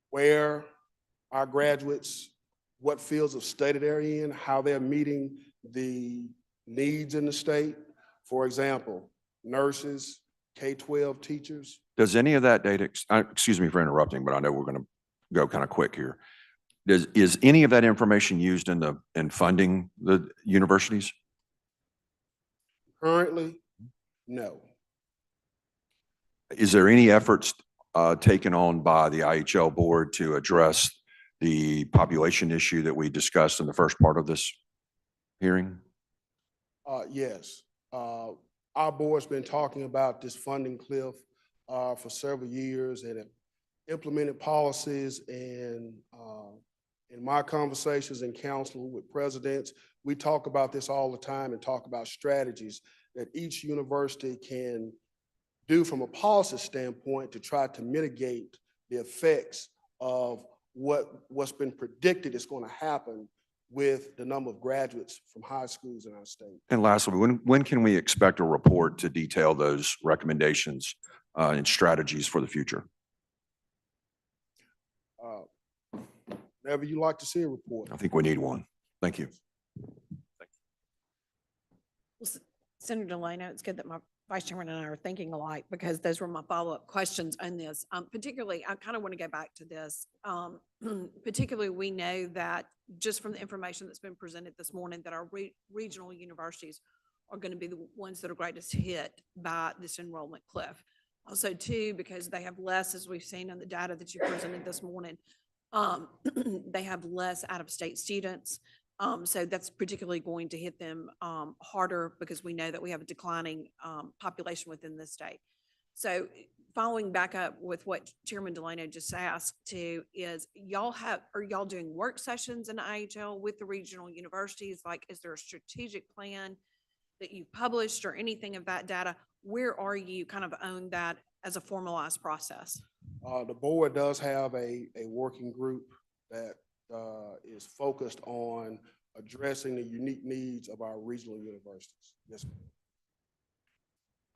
where our graduates, what fields of study they're in, how they're meeting the needs in the state. For example, nurses, K-12 teachers. Does any of that data, excuse me for interrupting, but I know we're going to go kind of quick here. Is any of that information used in funding the universities? Currently, no. Is there any efforts taken on by the IHL board to address the population issue that we discussed in the first part of this hearing? Yes. Our board's been talking about this funding cliff for several years and have implemented policies. And in my conversations in council with presidents, we talk about this all the time and talk about strategies that each university can do from a policy standpoint to try to mitigate the effects of what's been predicted is going to happen with the number of graduates from high schools in our state. And lastly, when can we expect a report to detail those recommendations and strategies for the future? Whenever you like to see a report. I think we need one. Thank you. Senator Delano, it's good that my Vice Chairman and I are thinking alike because those were my follow-up questions on this. Particularly, I kind of want to go back to this. Particularly, we know that just from the information that's been presented this morning that our regional universities are going to be the ones that are greatest hit by this enrollment cliff. Also, too, because they have less, as we've seen on the data that you presented this morning, they have less out-of-state students. So that's particularly going to hit them harder because we know that we have a declining population within the state. So following back up with what Chairman Delano just asked to is are y'all doing work sessions in IHL with the regional universities? Like, is there a strategic plan that you published or anything of that data? Where are you kind of on that as a formalized process? The board does have a working group that is focused on addressing the unique needs of our regional universities. Yes, ma'am.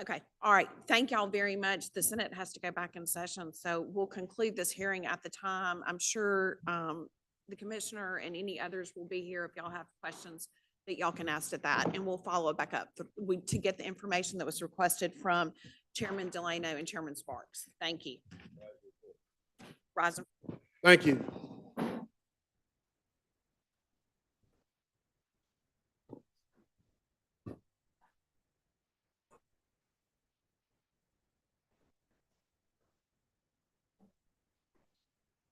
Okay, all right. Thank y'all very much. The Senate has to go back in session, so we'll conclude this hearing at the time. I'm sure the commissioner and any others will be here if y'all have questions that y'all can ask at that, and we'll follow back up to get the information that was requested from Chairman Delano and Chairman Sparks. Thank you. Rosin. Thank you.